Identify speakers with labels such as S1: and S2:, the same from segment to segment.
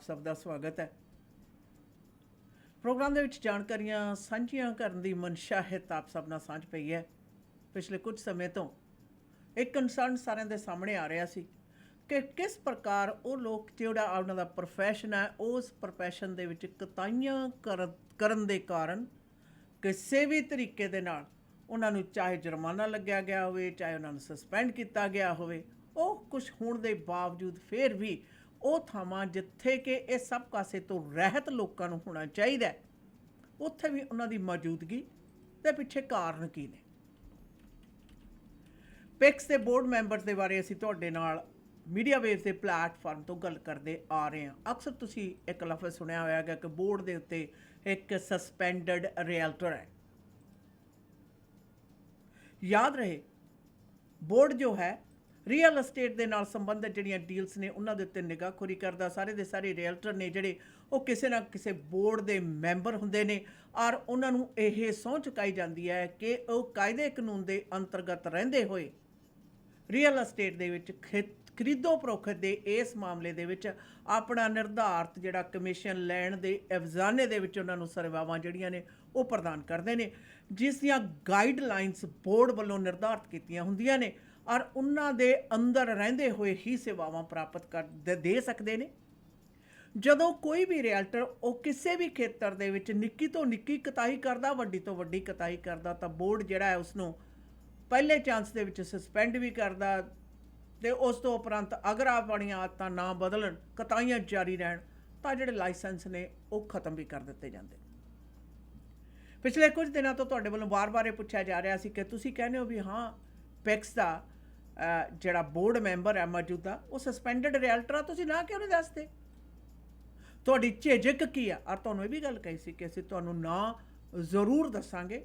S1: ਆਪ ਸਭ ਦਾ ਸਵਾਗਤ ਹੈ। ਪ੍ਰੋਗਰਾਮ ਦੇ ਵਿੱਚ ਜਾਣਕਾਰੀਆਂ ਸਾਂਝੀਆਂ ਕਰਨ ਦੀ ਮਨਸ਼ਾ ਹਿੱਤ ਆਪ ਸਭ ਨਾਲ ਸਾਂਝ ਪਈ ਹੈ। ਪਿਛਲੇ ਕੁਝ ਸਮੇਂ ਤੋਂ ਇੱਕ ਕੰਸਰਨ ਸਾਰਿਆਂ ਦੇ ਸਾਹਮਣੇ ਆ ਰਿਹਾ ਸੀ ਕਿ ਕਿਸ ਪ੍ਰਕਾਰ ਉਹ ਲੋਕ ਜਿਹੜਾ ਉਹਨਾਂ ਦਾ ਪ੍ਰੋਫੈਸ਼ਨ ਹੈ ਉਸ ਪ੍ਰੋਫੈਸ਼ਨ ਦੇ ਵਿੱਚ ਕਤਾਈਆਂ ਕਰਨ ਦੇ ਕਾਰਨ ਕਿਸੇ ਵੀ ਤਰੀਕੇ ਦੇ ਨਾਲ ਉਹਨਾਂ ਨੂੰ ਚਾਹੇ ਜੁਰਮਾਨਾ ਲੱਗਿਆ ਗਿਆ ਹੋਵੇ, ਚਾਹੇ ਉਹਨਾਂ ਨੂੰ ਸਸਪੈਂਡ ਕੀਤਾ ਗਿਆ ਹੋਵੇ, ਉਹ ਕੁਝ ਹੋਣ ਦੇ ਬਾਵਜੂਦ ਫਿਰ ਵੀ ਉਹ ਥਾਵਾਂ ਜਿੱਥੇ ਕਿ ਇਹ ਸਭ ਕਾਸੇ ਤੋਂ ਰਹਿਤ ਲੋਕਾਂ ਨੂੰ ਹੋਣਾ ਚਾਹੀਦਾ, ਉੱਥੇ ਵੀ ਉਹਨਾਂ ਦੀ ਮੌਜੂਦਗੀ ਦੇ ਪਿੱਛੇ ਕਾਰਨ ਕੀ ਨੇ। ਪਿਕਸ ਦੇ ਬੋਰਡ ਮੈਂਬਰਸ ਦੇ ਬਾਰੇ ਅਸੀਂ ਤੁਹਾਡੇ ਨਾਲ ਮੀਡੀਆ ਵੇਵ ਦੇ ਪਲੇਟਫਾਰਮ ਤੋਂ ਗੱਲ ਕਰਦੇ ਆ ਰਹੇ ਹਾਂ। ਅਕਸਰ ਤੁਸੀਂ ਇੱਕ ਲਫ਼ਜ਼ ਸੁਣਿਆ ਹੋਇਆ ਕਿ ਬੋਰਡ ਦੇ ਉੱਤੇ ਇੱਕ ਸਸਪੈਂਡਡ ਰੀਅਲਟਰ ਹੈ। ਯਾਦ ਰਹੇ, ਬੋਰਡ ਜੋ ਹੈ ਰੀਅਲ ਅਸਟੇਟ ਦੇ ਨਾਲ ਸੰਬੰਧਿਤ ਜਿਹੜੀਆਂ ਡੀਲਸ ਨੇ ਉਹਨਾਂ ਦੇ ਉੱਤੇ ਨਿਗਾਹਖੋਰੀ ਕਰਦਾ। ਸਾਰੇ ਦੇ ਸਾਰੇ ਰੀਅਲਟਰ ਨੇ ਜਿਹੜੇ ਉਹ ਕਿਸੇ ਨਾ ਕਿਸੇ ਬੋਰਡ ਦੇ ਮੈਂਬਰ ਹੁੰਦੇ ਨੇ ਔਰ ਉਹਨਾਂ ਨੂੰ ਇਹ ਸਹੁੰ ਚੁਕਾਈ ਜਾਂਦੀ ਹੈ ਕਿ ਉਹ ਕਾਇਦੇ ਕਾਨੂੰਨ ਦੇ ਅੰਤਰਗਤ ਰਹਿੰਦੇ ਹੋਏ ਰੀਅਲ ਅਸਟੇਟ ਦੇ ਵਿੱਚ ਖਰੀਦੋ ਫਰੋਖਤ ਦੇ ਇਸ ਮਾਮਲੇ ਦੇ ਵਿੱਚ ਆਪਣਾ ਨਿਰਧਾਰਤ ਜਿਹੜਾ ਕਮਿਸ਼ਨ ਲੈਣ ਦੇ ਅਫਜ਼ਾਨੇ ਦੇ ਵਿੱਚ ਉਹਨਾਂ ਨੂੰ ਸੇਵਾਵਾਂ ਜਿਹੜੀਆਂ ਨੇ ਉਹ ਪ੍ਰਦਾਨ ਕਰਦੇ ਨੇ, ਜਿਸ ਦੀਆਂ ਗਾਈਡਲਾਈਨਸ ਬੋਰਡ ਵੱਲੋਂ ਨਿਰਧਾਰਤ ਕੀਤੀਆਂ ਹੁੰਦੀਆਂ ਨੇ ਔਰ ਉਹਨਾਂ ਦੇ ਅੰਦਰ ਰਹਿੰਦੇ ਹੋਏ ਹੀ ਸੇਵਾਵਾਂ ਪ੍ਰਾਪਤ ਦੇ ਸਕਦੇ ਨੇ। ਜਦੋਂ ਕੋਈ ਵੀ ਰੀਅਲਟਰ ਉਹ ਕਿਸੇ ਵੀ ਖੇਤਰ ਦੇ ਵਿੱਚ ਨਿੱਕੀ ਤੋਂ ਨਿੱਕੀ ਕਤਾਈ ਕਰਦਾ, ਵੱਡੀ ਤੋਂ ਵੱਡੀ ਕਤਾਈ ਕਰਦਾ, ਤਾਂ ਬੋਰਡ ਜਿਹੜਾ ਹੈ ਉਸਨੂੰ ਪਹਿਲੇ ਚਾਂਸ ਦੇ ਵਿੱਚ ਸਸਪੈਂਡ ਵੀ ਕਰਦਾ ਅਤੇ ਉਸ ਤੋਂ ਉਪਰੰਤ ਅਗਰ ਆਪਣੀਆਂ ਆਦਤਾਂ ਨਾ ਬਦਲਣ, ਕਤਾਈਆਂ ਜਾਰੀ ਰਹਿਣ, ਤਾਂ ਜਿਹੜੇ ਲਾਇਸੈਂਸ ਨੇ ਉਹ ਖਤਮ ਵੀ ਕਰ ਦਿੱਤੇ ਜਾਂਦੇ। ਪਿਛਲੇ ਕੁਝ ਦਿਨਾਂ ਤੋਂ ਤੁਹਾਡੇ ਵੱਲੋਂ ਵਾਰ-ਵਾਰ ਇਹ ਪੁੱਛਿਆ ਜਾ ਰਿਹਾ ਸੀ ਕਿ ਤੁਸੀਂ ਕਹਿੰਦੇ ਹੋ ਵੀ ਹਾਂ ਪਿਕਸ ਦਾ ਜਿਹੜਾ ਬੋਰਡ ਮੈਂਬਰ ਹੈ ਮੌਜੂਦਾ ਉਹ ਸਸਪੈਂਡਡ ਰੀਅਲਟਰ ਆ, ਤੁਸੀਂ ਨਾ ਕਿਉਂ ਨਹੀਂ ਦੱਸਦੇ, ਤੁਹਾਡੀ ਝਿਜਕ ਕੀ ਆ। ਔਰ ਤੁਹਾਨੂੰ ਇਹ ਵੀ ਗੱਲ ਕਹੀ ਸੀ ਕਿ ਅਸੀਂ ਤੁਹਾਨੂੰ ਨਾ ਜ਼ਰੂਰ ਦੱਸਾਂਗੇ।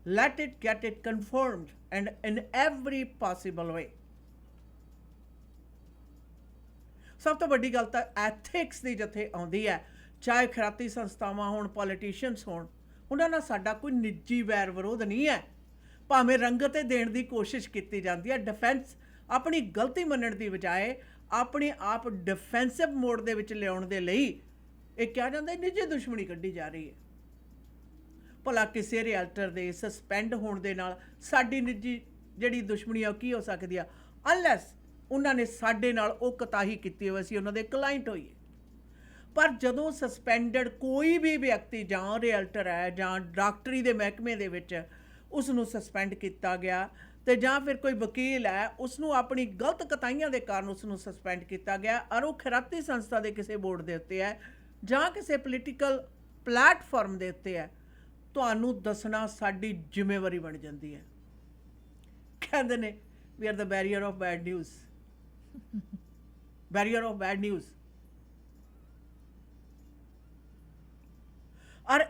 S1: Let it get it confirmed and in every possible way. ਸਭ ਤੋਂ ਵੱਡੀ ਗੱਲ ਤਾਂ ਐਥਿਕਸ ਦੀ ਜਿੱਥੇ ਆਉਂਦੀ ਹੈ, ਚਾਹੇ ਖੈਰਾਤੀ ਸੰਸਥਾਵਾਂ ਹੋਣ, ਪੋਲੀਟੀਸ਼ੀਅਨਸ ਹੋਣ, ਉਹਨਾਂ ਨਾਲ ਸਾਡਾ ਕੋਈ ਨਿੱਜੀ ਵੈਰ ਵਿਰੋਧ ਨਹੀਂ ਹੈ। ਭਾਵੇਂ ਰੰਗਤ ਦੇਣ ਦੀ ਕੋਸ਼ਿਸ਼ ਕੀਤੀ ਜਾਂਦੀ ਹੈ, ਡਿਫੈਂਸ ਆਪਣੀ ਗਲਤੀ ਮੰਨਣ ਦੀ ਬਜਾਏ ਆਪਣੇ ਆਪ ਡਿਫੈਂਸਿਵ ਮੋਡ ਦੇ ਵਿੱਚ ਲਿਆਉਣ ਦੇ ਲਈ ਇਹ ਕਿਹਾ ਜਾਂਦਾ ਨਿੱਜੀ ਦੁਸ਼ਮਣੀ ਕੱਢੀ ਜਾ ਰਹੀ ਹੈ। ਭਲਾ ਕਿਸੇ ਰੀਅਲਟਰ ਦੇ ਸਸਪੈਂਡ ਹੋਣ ਦੇ ਨਾਲ ਸਾਡੀ ਨਿੱਜੀ ਜਿਹੜੀ ਦੁਸ਼ਮਣੀ ਆ ਉਹ ਕੀ ਹੋ ਸਕਦੀ ਆ, ਅਨਲੈਸ ਉਹਨਾਂ ਨੇ ਸਾਡੇ ਨਾਲ ਉਹ ਕਤਾਹੀ ਕੀਤੀ ਹੋਈ, ਅਸੀਂ ਉਹਨਾਂ ਦੇ ਕਲਾਇੰਟ ਹੋਈਏ। ਪਰ ਜਦੋਂ ਸਸਪੈਂਡਡ ਕੋਈ ਵੀ ਵਿਅਕਤੀ ਜਾਂ ਰੀਅਲਟਰ ਹੈ ਜਾਂ ਡਾਕਟਰੀ ਦੇ ਮਹਿਕਮੇ ਦੇ ਵਿੱਚ ਉਸ ਨੂੰ ਸਸਪੈਂਡ ਕੀਤਾ ਗਿਆ ਅਤੇ ਜਾਂ ਫਿਰ ਕੋਈ ਵਕੀਲ ਹੈ ਉਸ ਨੂੰ ਆਪਣੀ ਗਲਤ ਕਤਾਈਆਂ ਦੇ ਕਾਰਨ ਉਸ ਨੂੰ ਸਸਪੈਂਡ ਕੀਤਾ ਗਿਆ ਔਰ ਉਹ ਖੈਰਾਤੀ ਸੰਸਥਾ ਦੇ ਕਿਸੇ ਬੋਰਡ ਦੇ ਉੱਤੇ ਹੈ ਜਾਂ ਕਿਸੇ ਪੋਲੀਟੀਕਲ ਪਲੇਟਫਾਰਮ ਦੇ ਉੱਤੇ ਹੈ, ਤੁਹਾਨੂੰ ਦੱਸਣਾ ਸਾਡੀ ਜ਼ਿੰਮੇਵਾਰੀ ਬਣ ਜਾਂਦੀ ਹੈ। ਕਹਿੰਦੇ ਨੇ we are the barrier of bad news, barrier of bad news. ਔਰ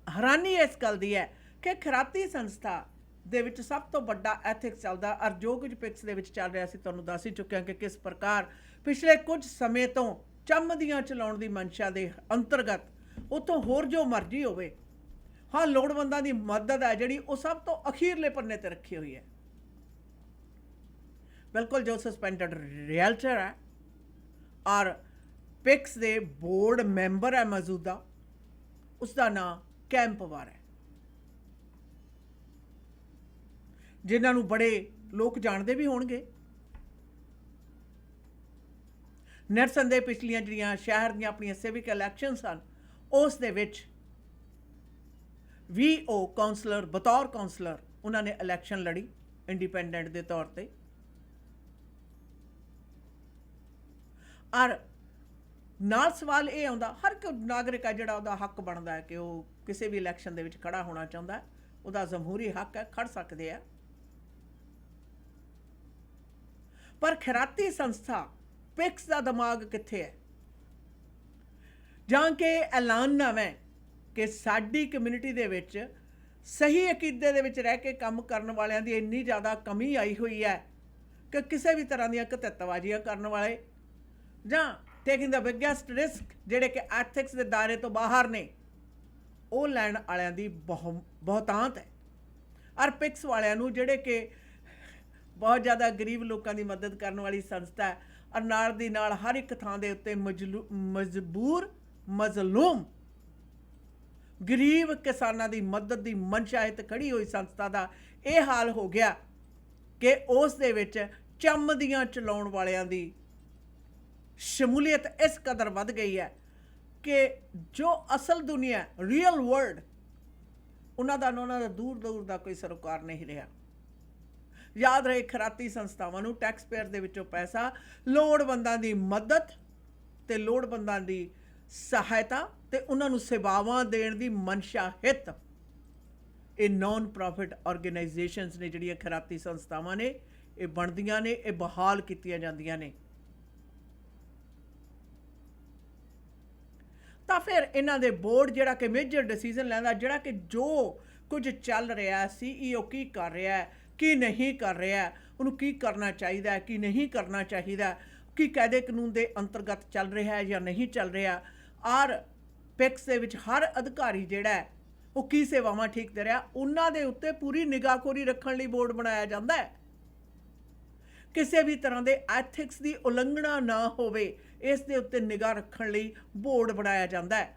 S1: ਹੈਰਾਨੀ ਇਸ ਗੱਲ ਦੀ ਹੈ ਕਿ ਖੈਰਾਤੀ ਸੰਸਥਾ ਦੇ ਵਿੱਚ ਸਭ ਤੋਂ ਵੱਡਾ ਐਥਿਕਸ ਚੱਲਦਾ ਔਰ ਜੋ ਕੁਝ ਪਿਕਸ ਦੇ ਵਿੱਚ ਚੱਲ ਰਿਹਾ ਸੀ ਤੁਹਾਨੂੰ ਦੱਸ ਹੀ ਚੁੱਕਿਆ ਕਿ ਕਿਸ ਪ੍ਰਕਾਰ ਪਿਛਲੇ ਕੁਝ ਸਮੇਂ ਤੋਂ ਚੰਮਦੀਆਂ ਚਲਾਉਣ ਦੀ ਮਨਸ਼ਾ ਦੇ ਅੰਤਰਗਤ ਉੱਥੋਂ ਹੋਰ ਜੋ ਮਰਜ਼ੀ ਹੋਵੇ, ਹਾਂ ਲੋੜਵੰਦਾਂ ਦੀ ਮਦਦ ਹੈ ਜਿਹੜੀ ਉਹ ਸਭ ਤੋਂ ਅਖੀਰਲੇ ਪੰਨੇ 'ਤੇ ਰੱਖੀ ਹੋਈ ਹੈ। ਬਿਲਕੁਲ ਜੋ ਸਸਪੈਂਡਡ ਰੀਅਲਟਰ ਹੈ ਔਰ ਪਿਕਸ ਦੇ ਬੋਰਡ ਮੈਂਬਰ ਹੈ ਮੌਜੂਦਾ, ਉਸਦਾ ਨਾਂ ਕੈਂਪਵਾਰ ਹੈ, ਜਿਨ੍ਹਾਂ ਨੂੰ ਬੜੇ ਲੋਕ ਜਾਣਦੇ ਵੀ ਹੋਣਗੇ। ਨਿਰਸੰਦੇਹ ਪਿਛਲੀਆਂ ਜਿਹੜੀਆਂ ਸ਼ਹਿਰ ਦੀਆਂ ਆਪਣੀਆਂ ਸਿਵਿਕ ਇਲੈਕਸ਼ਨਸ ਹਨ ਉਸ ਦੇ ਵਿੱਚ VO ਕਾਉਂਸਲਰ, ਬਤੌਰ ਕਾਉਂਸਲਰ ਉਹਨਾਂ ਨੇ ਇਲੈਕਸ਼ਨ ਲੜੀ ਇੰਡੀਪੈਂਡੈਂਟ ਦੇ ਤੌਰ 'ਤੇ। ਔਰ ਨਾਲ ਸਵਾਲ ਇਹ ਆਉਂਦਾ, ਹਰ ਇੱਕ ਨਾਗਰਿਕ ਹੈ ਜਿਹੜਾ ਉਹਦਾ ਹੱਕ ਬਣਦਾ ਹੈ ਕਿ ਉਹ ਕਿਸੇ ਵੀ ਇਲੈਕਸ਼ਨ ਦੇ ਵਿੱਚ ਖੜਾ ਹੋਣਾ ਚਾਹੁੰਦਾ, ਉਹਦਾ ਜਮਹੂਰੀ ਹੱਕ ਹੈ, ਖੜ ਸਕਦੇ ਆ। ਪਰ ਖੈਰਾਤੀ ਸੰਸਥਾ ਪਿਕਸ ਦਾ ਦਿਮਾਗ ਕਿੱਥੇ ਹੈ? ਜਾਂ ਕਿ ਐਲਾਨਨਾਮਾ ਹੈ ਕਿ ਸਾਡੀ ਕਮਿਊਨਿਟੀ ਦੇ ਵਿੱਚ ਸਹੀ ਅਕੀਦੇ ਦੇ ਵਿੱਚ ਰਹਿ ਕੇ ਕੰਮ ਕਰਨ ਵਾਲਿਆਂ ਦੀ ਇੰਨੀ ਜ਼ਿਆਦਾ ਕਮੀ ਆਈ ਹੋਈ ਹੈ ਕਿ ਕਿਸੇ ਵੀ ਤਰ੍ਹਾਂ ਦੀਆਂ ਘਤਿੱਤਬਾਜ਼ੀਆਂ ਕਰਨ ਵਾਲੇ ਜਾਂ ਟੇਕਿੰਗ ਦਾ ਬਿਗੈਸਟ ਰਿਸਕ ਜਿਹੜੇ ਕਿ ਐਥਿਕਸ ਦੇ ਦਾਇਰੇ ਤੋਂ ਬਾਹਰ ਨੇ, ਉਹ ਲੈਣ ਵਾਲਿਆਂ ਦੀ ਬਹੁਤਾਤ ਹੈ। ਔਰ ਪਿਕਸ ਵਾਲਿਆਂ ਨੂੰ ਜਿਹੜੇ ਕਿ ਬਹੁਤ ਜ਼ਿਆਦਾ ਗਰੀਬ ਲੋਕਾਂ ਦੀ ਮਦਦ ਕਰਨ ਵਾਲੀ ਸੰਸਥਾ ਹੈ ਔਰ ਨਾਲ ਦੀ ਨਾਲ ਹਰ ਇੱਕ ਥਾਂ ਦੇ ਉੱਤੇ ਮਜਬੂਰ ਮਜ਼ਲੂਮ ਗਰੀਬ ਕਿਸਾਨਾਂ ਦੀ ਮਦਦ ਦੀ ਮਨਸ਼ਾ ਹਿੱਤ ਖੜੀ ਹੋਈ ਸੰਸਥਾ ਦਾ ਇਹ ਹਾਲ ਹੋ ਗਿਆ ਕਿ ਉਸ ਦੇ ਵਿੱਚ ਚੰਮਦੀਆਂ ਚਲਾਉਣ ਵਾਲਿਆਂ ਦੀ ਸ਼ਮੂਲੀਅਤ ਇਸ ਕਦਰ ਵੱਧ ਗਈ ਹੈ ਕਿ ਜੋ ਅਸਲ ਦੁਨੀਆ ਰੀਅਲ ਵਰਲਡ ਉਹਨਾਂ ਦਾ ਦੂਰ ਦੂਰ ਦਾ ਕੋਈ ਸਰੋਕਾਰ ਨਹੀਂ ਰਿਹਾ। ਯਾਦ ਰਹੇ ਖੈਰਾਤੀ ਸੰਸਥਾਵਾਂ ਨੂੰ ਟੈਕਸ ਪੇਅਰ ਦੇ ਵਿੱਚੋਂ ਪੈਸਾ ਲੋੜਵੰਦਾਂ ਦੀ ਮਦਦ ਤੇ ਲੋੜਵੰਦਾਂ ਦੀ ਸਹਾਇਤਾ ਤੇ ਉਹਨਾਂ ਨੂੰ ਸੇਵਾਵਾਂ ਦੇਣ ਦੀ ਮਨਸ਼ਾ ਹਿੱਤ ਇਹ ਨੌਨ ਪ੍ਰੋਫਿਟ ਆਰਗੇਨਾਈਜੇਸ਼ਨਸ ਨੇ ਜਿਹੜੀਆਂ ਖੈਰਾਤੀ ਸੰਸਥਾਵਾਂ ਨੇ ਇਹ ਬਣਦੀਆਂ ਨੇ, ਇਹ ਬਹਾਲ ਕੀਤੀਆਂ ਜਾਂਦੀਆਂ ਨੇ। ਤਾਂ ਫਿਰ ਇਹਨਾਂ ਦੇ ਬੋਰਡ ਜਿਹੜਾ ਕਿ ਮੇਜਰ ਡਿਸੀਜ਼ਨ ਲੈਂਦਾ, ਜਿਹੜਾ ਕਿ ਜੋ ਕੁਝ ਚੱਲ ਰਿਹਾ CEO ਕੀ ਕਰ ਰਿਹਾ ਕੀ ਨਹੀਂ ਕਰ ਰਿਹਾ, ਉਹਨੂੰ ਕੀ ਕਰਨਾ ਚਾਹੀਦਾ ਹੈ ਕੀ ਨਹੀਂ ਕਰਨਾ ਚਾਹੀਦਾ, ਕੀ ਕਾਇਦੇ ਕਾਨੂੰਨ ਦੇ ਅੰਤਰਗਤ ਚੱਲ ਰਿਹਾ ਹੈ ਜਾਂ ਨਹੀਂ ਚੱਲ ਰਿਹਾ, ਔਰ ਪਿਕਸ ਦੇ ਵਿੱਚ ਹਰ ਅਧਿਕਾਰੀ ਜਿਹੜਾ ਹੈ ਉਹ ਕੀ ਸੇਵਾਵਾਂ ਠੀਕ ਦੇ ਰਿਹਾ, ਉਹਨਾਂ ਦੇ ਉੱਤੇ ਪੂਰੀ ਨਿਗਾਹਖੋਰੀ ਰੱਖਣ ਲਈ ਬੋਰਡ ਬਣਾਇਆ ਜਾਂਦਾ ਹੈ। ਕਿਸੇ ਵੀ ਤਰ੍ਹਾਂ ਦੇ ਐਥਿਕਸ ਦੀ ਉਲੰਘਣਾ ਨਾ ਹੋਵੇ ਇਸ ਦੇ ਉੱਤੇ ਨਿਗਾਹ ਰੱਖਣ ਲਈ ਬੋਰਡ ਬਣਾਇਆ ਜਾਂਦਾ ਹੈ।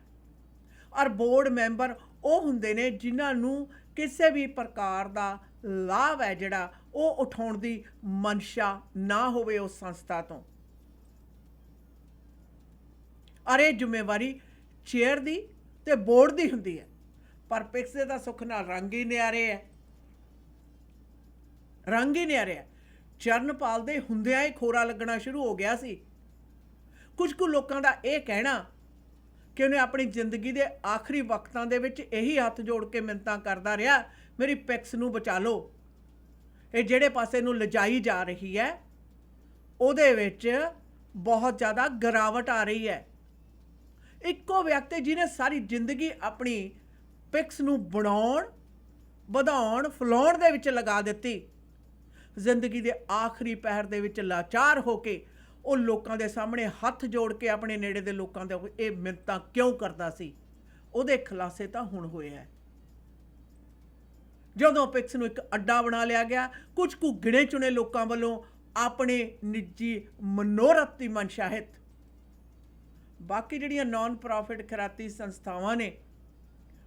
S1: ਔਰ ਬੋਰਡ ਮੈਂਬਰ ਉਹ ਹੁੰਦੇ ਨੇ ਜਿਨ੍ਹਾਂ ਨੂੰ ਕਿਸੇ ਵੀ ਪ੍ਰਕਾਰ ਦਾ ਲਾਭ ਹੈ ਜਿਹੜਾ ਉਹ ਉਠਾਉਣ ਦੀ ਮਨਸ਼ਾ ਨਾ ਹੋਵੇ ਉਸ ਸੰਸਥਾ ਤੋਂ। ਔਰ ਇਹ ਜ਼ਿੰਮੇਵਾਰੀ ਚੇਅਰ ਦੀ ਤੇ ਬੋਰਡ ਦੀ ਹੁੰਦੀ ਹੈ। ਪਰ ਪਿਕਸ ਦੇ ਤਾਂ ਸੁੱਖ ਨਾਲ ਰੰਗ ਹੀ ਨਿਆਰੇ ਹੈ, ਰੰਗ ਹੀ ਨਿਆਰੇ ਹੈ। ਚਰਨਪਾਲ ਦੇ ਹੁੰਦਿਆਂ ਹੀ ਖੋਰਾ ਲੱਗਣਾ ਸ਼ੁਰੂ ਹੋ ਗਿਆ ਸੀ। ਕੁਝ ਕੁ ਲੋਕਾਂ ਦਾ ਇਹ ਕਹਿਣਾ ਕਿ ਉਹਨੇ ਆਪਣੀ ਜ਼ਿੰਦਗੀ ਦੇ ਆਖਰੀ ਵਕਤਾਂ ਦੇ ਵਿੱਚ ਇਹੀ ਹੱਥ ਜੋੜ ਕੇ ਮਿੰਨਤਾਂ ਕਰਦਾ ਰਿਹਾ, ਮੇਰੀ ਪਿਕਸ ਨੂੰ ਬਚਾ ਲਓ। ਇਹ ਜਿਹੜੇ ਪਾਸੇ ਨੂੰ ਲਿਜਾਈ ਜਾ ਰਹੀ ਹੈ ਉਹਦੇ ਵਿੱਚ ਬਹੁਤ ਜ਼ਿਆਦਾ ਗਿਰਾਵਟ ਆ ਰਹੀ ਹੈ। ਇੱਕੋ ਵਿਅਕਤੀ ਜਿਹਨੇ ਸਾਰੀ ਜ਼ਿੰਦਗੀ ਆਪਣੀ ਪਿਕਸ ਨੂੰ ਬਣਾਉਣ, ਵਧਾਉਣ, ਫਲਾਉਣ ਦੇ ਵਿੱਚ ਲਗਾ ਦਿੱਤੀ, ਜ਼ਿੰਦਗੀ ਦੇ ਆਖਰੀ ਪਹਿਰ ਦੇ ਵਿੱਚ ਲਾਚਾਰ ਹੋ ਕੇ ਉਹ ਲੋਕਾਂ ਦੇ ਸਾਹਮਣੇ ਹੱਥ ਜੋੜ ਕੇ ਆਪਣੇ ਨੇੜੇ ਦੇ ਲੋਕਾਂ ਦੇ ਇਹ ਮਿੰਨਤਾਂ ਕਿਉਂ ਕਰਦਾ ਸੀ, ਉਹਦੇ ਖੁਲਾਸੇ ਤਾਂ ਹੁਣ ਹੋਏ ਹੈ। ਜਦੋਂ ਪਿਕਸ ਨੂੰ ਇੱਕ ਅੱਡਾ ਬਣਾ ਲਿਆ ਗਿਆ ਕੁਝ ਕੁ ਗਿਣੇ ਚੁਣੇ ਲੋਕਾਂ ਵੱਲੋਂ ਆਪਣੇ ਨਿੱਜੀ ਮਨੋਰਥ ਦੀ ਮਨਸ਼ਾ ਹਿੱਤ, ਬਾਕੀ ਜਿਹੜੀਆਂ ਨੌਨ ਪ੍ਰੋਫਿਟ ਖੈਰਾਤੀ ਸੰਸਥਾਵਾਂ ਨੇ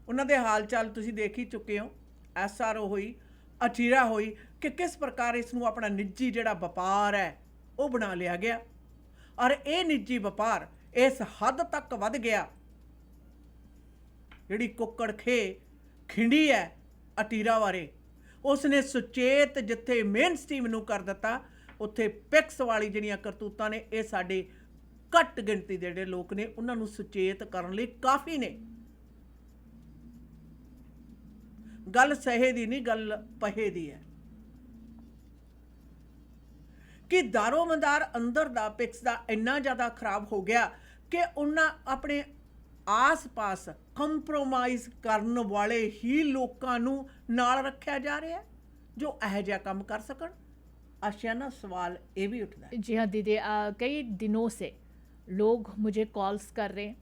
S1: ਉਹਨਾਂ ਦੇ ਹਾਲ ਚਾਲ ਤੁਸੀਂ ਦੇਖ ਹੀ ਚੁੱਕੇ ਹੋ। SRO ਹੋਈ, ਅਟੀਰਾ ਹੋਈ ਕਿ ਕਿਸ ਪ੍ਰਕਾਰ ਇਸ ਨੂੰ ਆਪਣਾ ਨਿੱਜੀ ਜਿਹੜਾ ਵਪਾਰ ਹੈ ਉਹ ਬਣਾ ਲਿਆ ਗਿਆ। ਔਰ ਇਹ ਨਿੱਜੀ ਵਪਾਰ ਇਸ ਹੱਦ ਤੱਕ ਵੱਧ ਗਿਆ, ਜਿਹੜੀ ਕੁੱਕੜ ਖਿੰਡੀ ਹੈ ਅਟੀਰਾ ਬਾਰੇ ਉਸਨੇ ਸੁਚੇਤ ਜਿੱਥੇ ਮੇਨ ਸਟ੍ਰੀਮ ਨੂੰ ਕਰ ਦਿੱਤਾ, ਉੱਥੇ ਪਿਕਸ ਵਾਲੀ ਜਿਹੜੀਆਂ ਕਰਤੂਤਾਂ ਨੇ ਇਹ ਸਾਡੇ ਘੱਟ ਗਿਣਤੀ ਦੇ ਜਿਹੜੇ ਲੋਕ ਨੇ ਉਹਨਾਂ ਨੂੰ ਸੁਚੇਤ ਕਰਨ ਲਈ ਕਾਫੀ ਨੇ। ਗੱਲ ਸਹੇ ਦੀ ਨਹੀਂ, ਗੱਲ ਪਹੇ ਦੀ ਹੈ ਕਿ ਦਾਰੋਮਦਾਰ ਅੰਦਰ ਦਾ ਪਿਕਸ ਦਾ ਇੰਨਾ ਜ਼ਿਆਦਾ ਖਰਾਬ ਹੋ ਗਿਆ ਕਿ ਉਹਨਾਂ ਆਪਣੇ ਆਸ-ਪਾਸ ਕੰਪਰੋਮਾਈਜ਼ ਕਰਨ ਵਾਲੇ ਹੀ ਲੋਕਾਂ ਨੂੰ ਨਾਲ ਰੱਖਿਆ ਜਾ ਰਿਹਾ ਹੈ ਜੋ ਇਹੋ ਜਿਹਾ ਕੰਮ ਕਰ ਸਕਣ। आशियाना सवाल ये भी उठता है।
S2: जी हाँ दीदी, कई दिनों से लोग मुझे कॉल्स कर रहे हैं,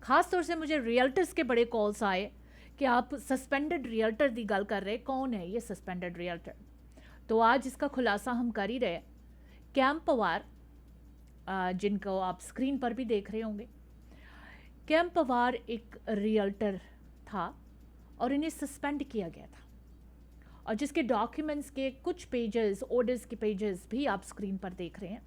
S2: ख़ास तौर से मुझे रियल्टर्स के बड़े कॉल्स आए कि आप सस्पेंडेड रियल्टर की गल कर रहे, कौन है ये सस्पेंडेड रियल्टर। तो आज इसका खुलासा हम कर ही रहे। कैम पवार, जिनको आप स्क्रीन पर भी देख रहे होंगे, कैम पवार एक रियल्टर था और इन्हें सस्पेंड किया गया था, और जिसके डॉक्यूमेंट्स के कुछ पेजेस, ऑर्डर्स के पेजेस भी आप स्क्रीन पर देख रहे हैं।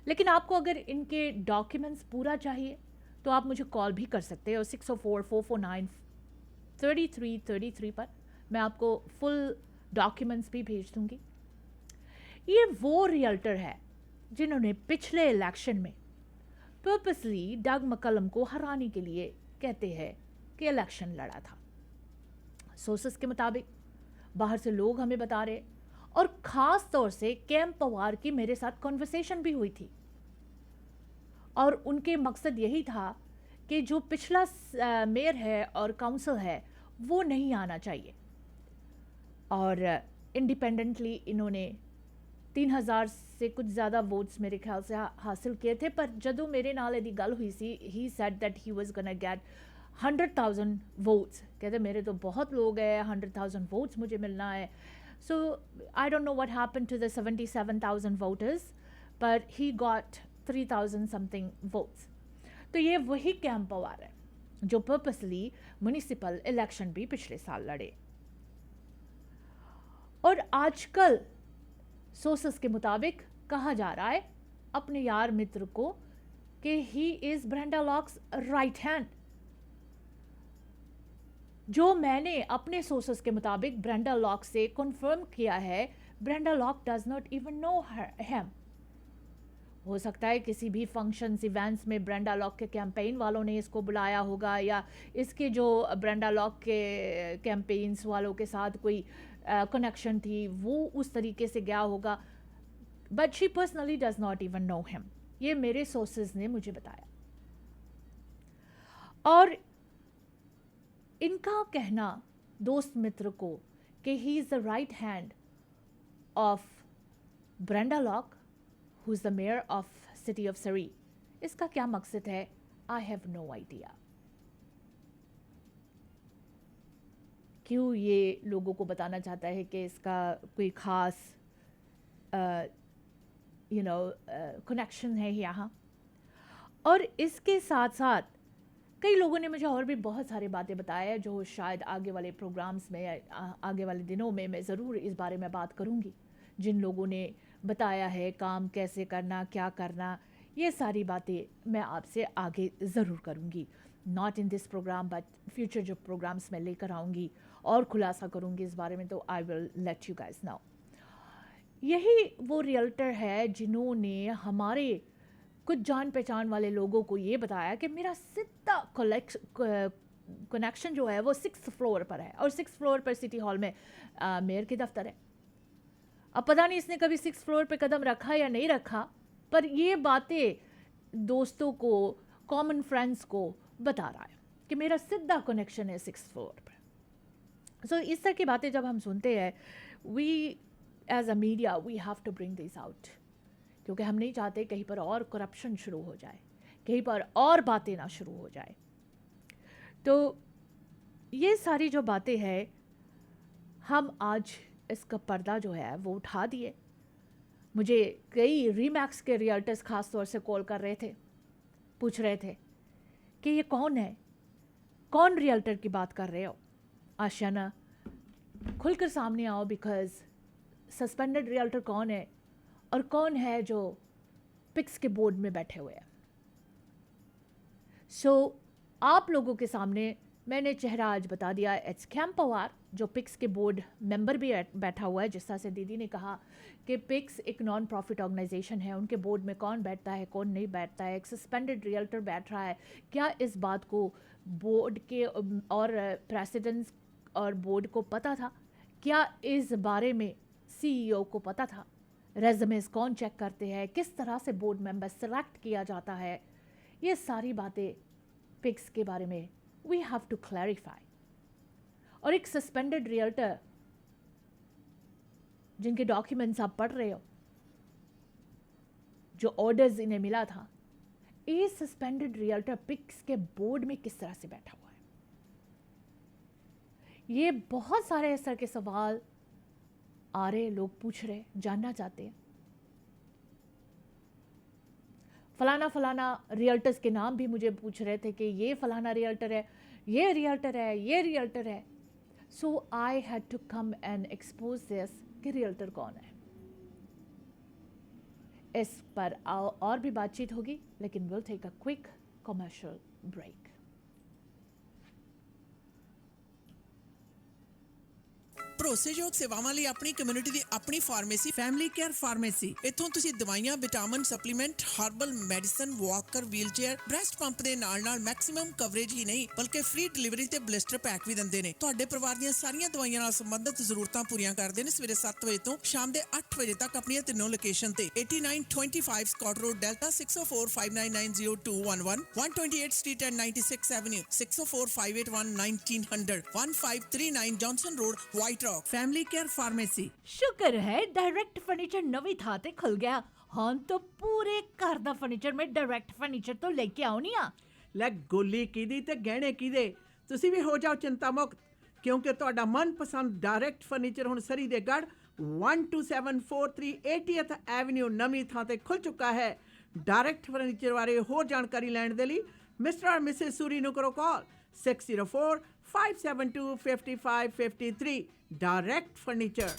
S2: लेकिन आपको अगर इनके डॉक्यूमेंट्स पूरा चाहिए तो आप मुझे कॉल भी कर सकते हैं, और 604-449-3333 पर मैं आपको फुल डॉक्यूमेंट्स भी भेज दूंगी। ये वो रियल्टर है जिन्होंने पिछले इलेक्शन में पर्पसली डग मकलम को हराने के लिए कहते हैं कि इलेक्शन लड़ा था। सोर्सेस के मुताबिक बाहर से लोग हमें बता रहे, और ख़ास तौर से कैम पवार की मेरे साथ कॉन्वर्सेशन भी हुई थी, और उनके मकसद यही था कि जो पिछला मेयर है और काउंसिल है वो नहीं आना चाहिए, और इंडिपेंडेंटली इन्होंने 3000 से कुछ ज़्यादा वोट्स मेरे ख्याल से हासिल किए थे। पर जदों मेरे नाल दी गल हुई सी, he said that he was gonna get 100,000 votes. कहते मेरे तो बहुत लोग हैं, 100,000 वोट्स मुझे मिलना है। So I don't know what happened to the 77,000 voters, but he got 3,000 something votes. तो ये वही कैंप पवार है जो पर्पसली म्युनिसिपल इलेक्शन भी पिछले साल लड़े। और आजकल सोर्सेस के मुताबिक कहा जा रहा है अपने यार मित्र को कि he is Brenda locks right hand. जो मैंने अपने सोर्सेस के मुताबिक ब्रेंडा लॉक से कंफर्म किया है, Brenda lock does not even know him. हो सकता है किसी भी फंक्शंस इवेंट्स में ब्रेंडा लॉक के कैंपेन वालों ने इसको बुलाया होगा, या इसके जो ब्रेंडा लॉक के कैंपेन्स वालों के साथ कोई कनेक्शन थी, वो उस तरीके से गया होगा। But she personally does not even know him, ये मेरे सोर्सेज ने मुझे बताया। और इनका कहना दोस्त मित्र को कि he is the right hand of Brenda Locke who is the mayor of city of Surrey, इसका क्या मकसद है? I have no idea. क्यों ये लोगों को बताना चाहता है कि इसका कोई खास कनेक्शन है यहाँ। और इसके साथ साथ कई लोगों ने मुझे और भी बहुत सारी बातें बताया जो शायद आगे वाले प्रोग्राम्स में, आगे वाले दिनों में मैं ज़रूर इस बारे में बात करूँगी। जिन लोगों ने बताया है काम कैसे करना, क्या करना, ये सारी बातें मैं आपसे आगे ज़रूर करूँगी। Not in this programme but future जो प्रोग्राम्स मैं लेकर आऊँगी और खुलासा करूँगी इस बारे में, तो I will let you guys know. यही वो रियल्टर है जिन्होंने हमारे कुछ जान पहचान वाले लोगों को ये बताया कि मेरा सीधा कनेक्शन जो है वो 6th फ्लोर पर है, और 6th फ्लोर पर सिटी हॉल में मेयर के दफ्तर है। अब पता नहीं इसने कभी 6th फ्लोर पे कदम रखा या नहीं रखा, पर ये बातें दोस्तों को, कॉमन फ्रेंड्स को बता रहा है कि मेरा सीधा कनेक्शन है 6th फ्लोर पर। सो इस तरह की बातें जब हम सुनते हैं, we as a media we have to bring this out, क्योंकि हम नहीं चाहते कहीं पर और करप्शन शुरू हो जाए, कहीं पर और बातें ना शुरू हो जाए। तो ये सारी जो बातें हैं, हम आज इसका पर्दा जो है वो उठा दिए। मुझे कई रीमैक्स के रियल्टर्स ख़ास तौर से कॉल कर रहे थे, पूछ रहे थे कि ये कौन है, कौन रियल्टर की बात कर रहे हो? आशियाना खुलकर सामने आओ, बिकॉज सस्पेंडेड रियल्टर कौन है और कौन है जो पिक्स के बोर्ड में बैठे हुए हैं। सो आप लोगों के सामने मैंने चेहरा आज बता दिया। इट्स कैंप पवार, जो पिक्स के बोर्ड मेंबर भी बैठा हुआ है। जिस तरह से दीदी ने कहा कि पिक्स एक नॉन प्रॉफिट ऑर्गेनाइजेशन है, उनके बोर्ड में कौन बैठता है, कौन नहीं बैठता है, एक सस्पेंडेड रियल्टर बैठ रहा है, क्या इस बात को बोर्ड के और प्रेसिडेंट्स और बोर्ड को पता था? क्या इस बारे में CEO को पता था? रेज़्यूमेस कौन चेक करते हैं, किस तरह से बोर्ड मेंबर सेलेक्ट किया जाता है, ये सारी बातें पिक्स के बारे में वी हैव टू क्लैरिफाई। और एक सस्पेंडेड रियल्टर जिनके डॉक्यूमेंट्स आप पढ़ रहे हो, जो ऑर्डर्स इन्हें मिला था, ये सस्पेंडेड रियल्टर पिक्स के बोर्ड में किस तरह से बैठा हुआ है? ये बहुत सारे इस तरह के सवाल आ रहे, लोग पूछ रहे, जानना चाहते हैं। फलाना फलाना रियल्टर्स के नाम भी मुझे पूछ रहे थे कि ये फलाना रियल्टर है, ये रियल्टर है, ये रियल्टर है। So I had to come and expose this कि रियल्टर कौन है। इस पर और भी बातचीत होगी, लेकिन will take a quick commercial break.
S1: ਭਰੋਸੇਯੋਗ ਸੇਵਾਵਾਂ ਲਈ ਆਪਣੀ ਕਮਿਊਨਿਟੀ ਦੀ ਆਪਣੀ ਫਾਰਮੇਸੀ ਫੈਮਿਲੀ ਕੇਅਰ ਫਾਰਮੇਸੀ। ਇੱਥੋਂ ਤੁਸੀਂ ਦਵਾਈਆਂ, vitamin, supplement, herbal medicine, Walker, wheelchair, breast pump ਦੇ ਨਾਲ-ਨਾਲ ਮੈਕਸਿਮਮ ਕਵਰੇਜ ਹੀ ਨਹੀਂ ਬਲਕਿ ਫ੍ਰੀ ਡਿਲੀਵਰੀ ਤੇ ਬਲਿਸਟਰ ਪੈਕ ਵੀ ਦਿੰਦੇ ਨੇ। ਤੁਹਾਡੇ ਪਰਿਵਾਰ ਦੀਆਂ ਸਾਰੀਆਂ ਦਵਾਈਆਂ ਨਾਲ ਸੰਬੰਧਿਤ ਜ਼ਰੂਰਤਾਂ ਪੂਰੀਆਂ ਕਰਦੇ ਨੇ। ਸਵੇਰੇ 7 ਵਜੇ ਤੋਂ ਸ਼ਾਮ ਦੇ 8 ਵਜੇ ਤੱਕ ਆਪਣੀਆਂ ਤਿੰਨੋਂ ਲੋਕੇਸ਼ਨ ਤੇ 8925 Scott Road, Delta 6045990211, 128 Street and 96 Avenue, 6045811900, 1539 Johnson Road, White Rock. Family care pharmacy.
S2: शुक्र है डायरेक्ट फर्नीचर नवी था ते खुल गया। ਹੁਣ तो पूरे घर ਦਾ ਫਰਨੀਚਰ ਮੈਂ ਡਾਇਰੈਕਟ ਫਰਨੀਚਰ ਤੋਂ ਲੈ ਕੇ ਆਉਣੀ ਆ।
S1: ਲੈ ਗੋਲੀ ਕਿਹਦੀ ਤੇ ਗਹਿਣੇ ਕਿਹਦੇ, ਤੁਸੀਂ ਵੀ ਹੋ ਜਾਓ ਚਿੰਤਾ ਮੁਕਤ, ਕਿਉਂਕਿ ਤੁਹਾਡਾ ਮਨਪਸੰਦ ਡਾਇਰੈਕਟ ਫਰਨੀਚਰ ਹੁਣ ਸਰੀ ਦੇ ਗੜ 12743 80th ਐਵਨਿਊ ਨਵੀਂ ਥਾਂ ਤੇ ਖੁੱਲ ਚੁੱਕਾ ਹੈ। ਡਾਇਰੈਕਟ ਫਰਨੀਚਰ ਬਾਰੇ ਹੋਰ ਜਾਣਕਾਰੀ ਲੈਣ ਦੇ ਲਈ ਮਿਸਟਰ ਔਰ ਮਿਸਿਸ ਸੂਰੀ ਨੂੰ ਕਰੋ ਕਾਲ 604-572-5553 ਡਾਇਰੈਕਟ ਫਰਨੀਚਰ।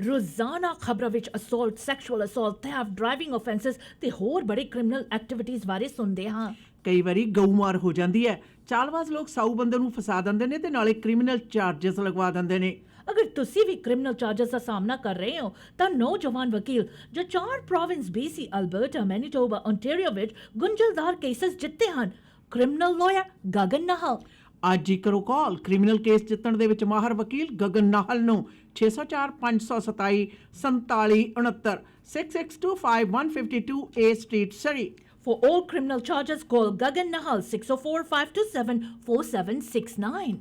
S2: ਰੋਜ਼ਾਨਾ ਖਬਰਾਂ ਵਿੱਚ assault, sexual assault, theft, driving offences ਤੇ ਹੋਰ ਬੜੇ ਕ੍ਰਿਮੀਨਲ ਐਕਟੀਵਿਟੀਜ਼ ਬਾਰੇ ਸੁਣਦੇ ਹਾਂ।
S1: ਕਈ ਵਾਰੀ ਗਊਮਾਰ ਹੋ ਜਾਂਦੀ ਹੈ, ਚਾਲਬਾਜ਼ ਲੋਕ ਸਾਊ ਬੰਦੇ ਨੂੰ ਫਸਾ ਦਿੰਦੇ ਨੇ ਤੇ ਨਾਲੇ ਕ੍ਰਿਮੀਨਲ ਚਾਰजेस ਲਗਵਾ ਦਿੰਦੇ ਨੇ।
S2: ਅਗਰ ਤੁਸੀਂ ਵੀ ਕ੍ਰਿਮੀਨਲ ਚਾਰजेस ਦਾ ਸਾਹਮਣਾ ਕਰ ਰਹੇ ਹੋ ਤਾਂ ਨੌਜਵਾਨ ਵਕੀਲ ਜੋ 4 province BC, Alberta, Manitoba, Ontario ਵਿੱਚ ਗੁੰਝਲਦਾਰ ਕੇਸਸ ਜਿੱਤੇ ਹਨ, ਕ੍ਰਿਮੀਨਲ ਲਾਇਰ ਗਗਨ ਨਾਹਲ।
S1: ਅੱਜ ਹੀ ਕਰੋ ਕਾਲ ਕ੍ਰਿਮੀਨਲ ਕੇਸ ਜਿੱਤਣ ਦੇ ਵਿੱਚ ਮਾਹਰ ਵਕੀਲ ਗਗਨ ਨਾਹਲ ਨੂੰ 604-527-4769 6625152 A Street, Surrey।
S2: For all criminal charges, call Gagan Nahal 604-527-4769.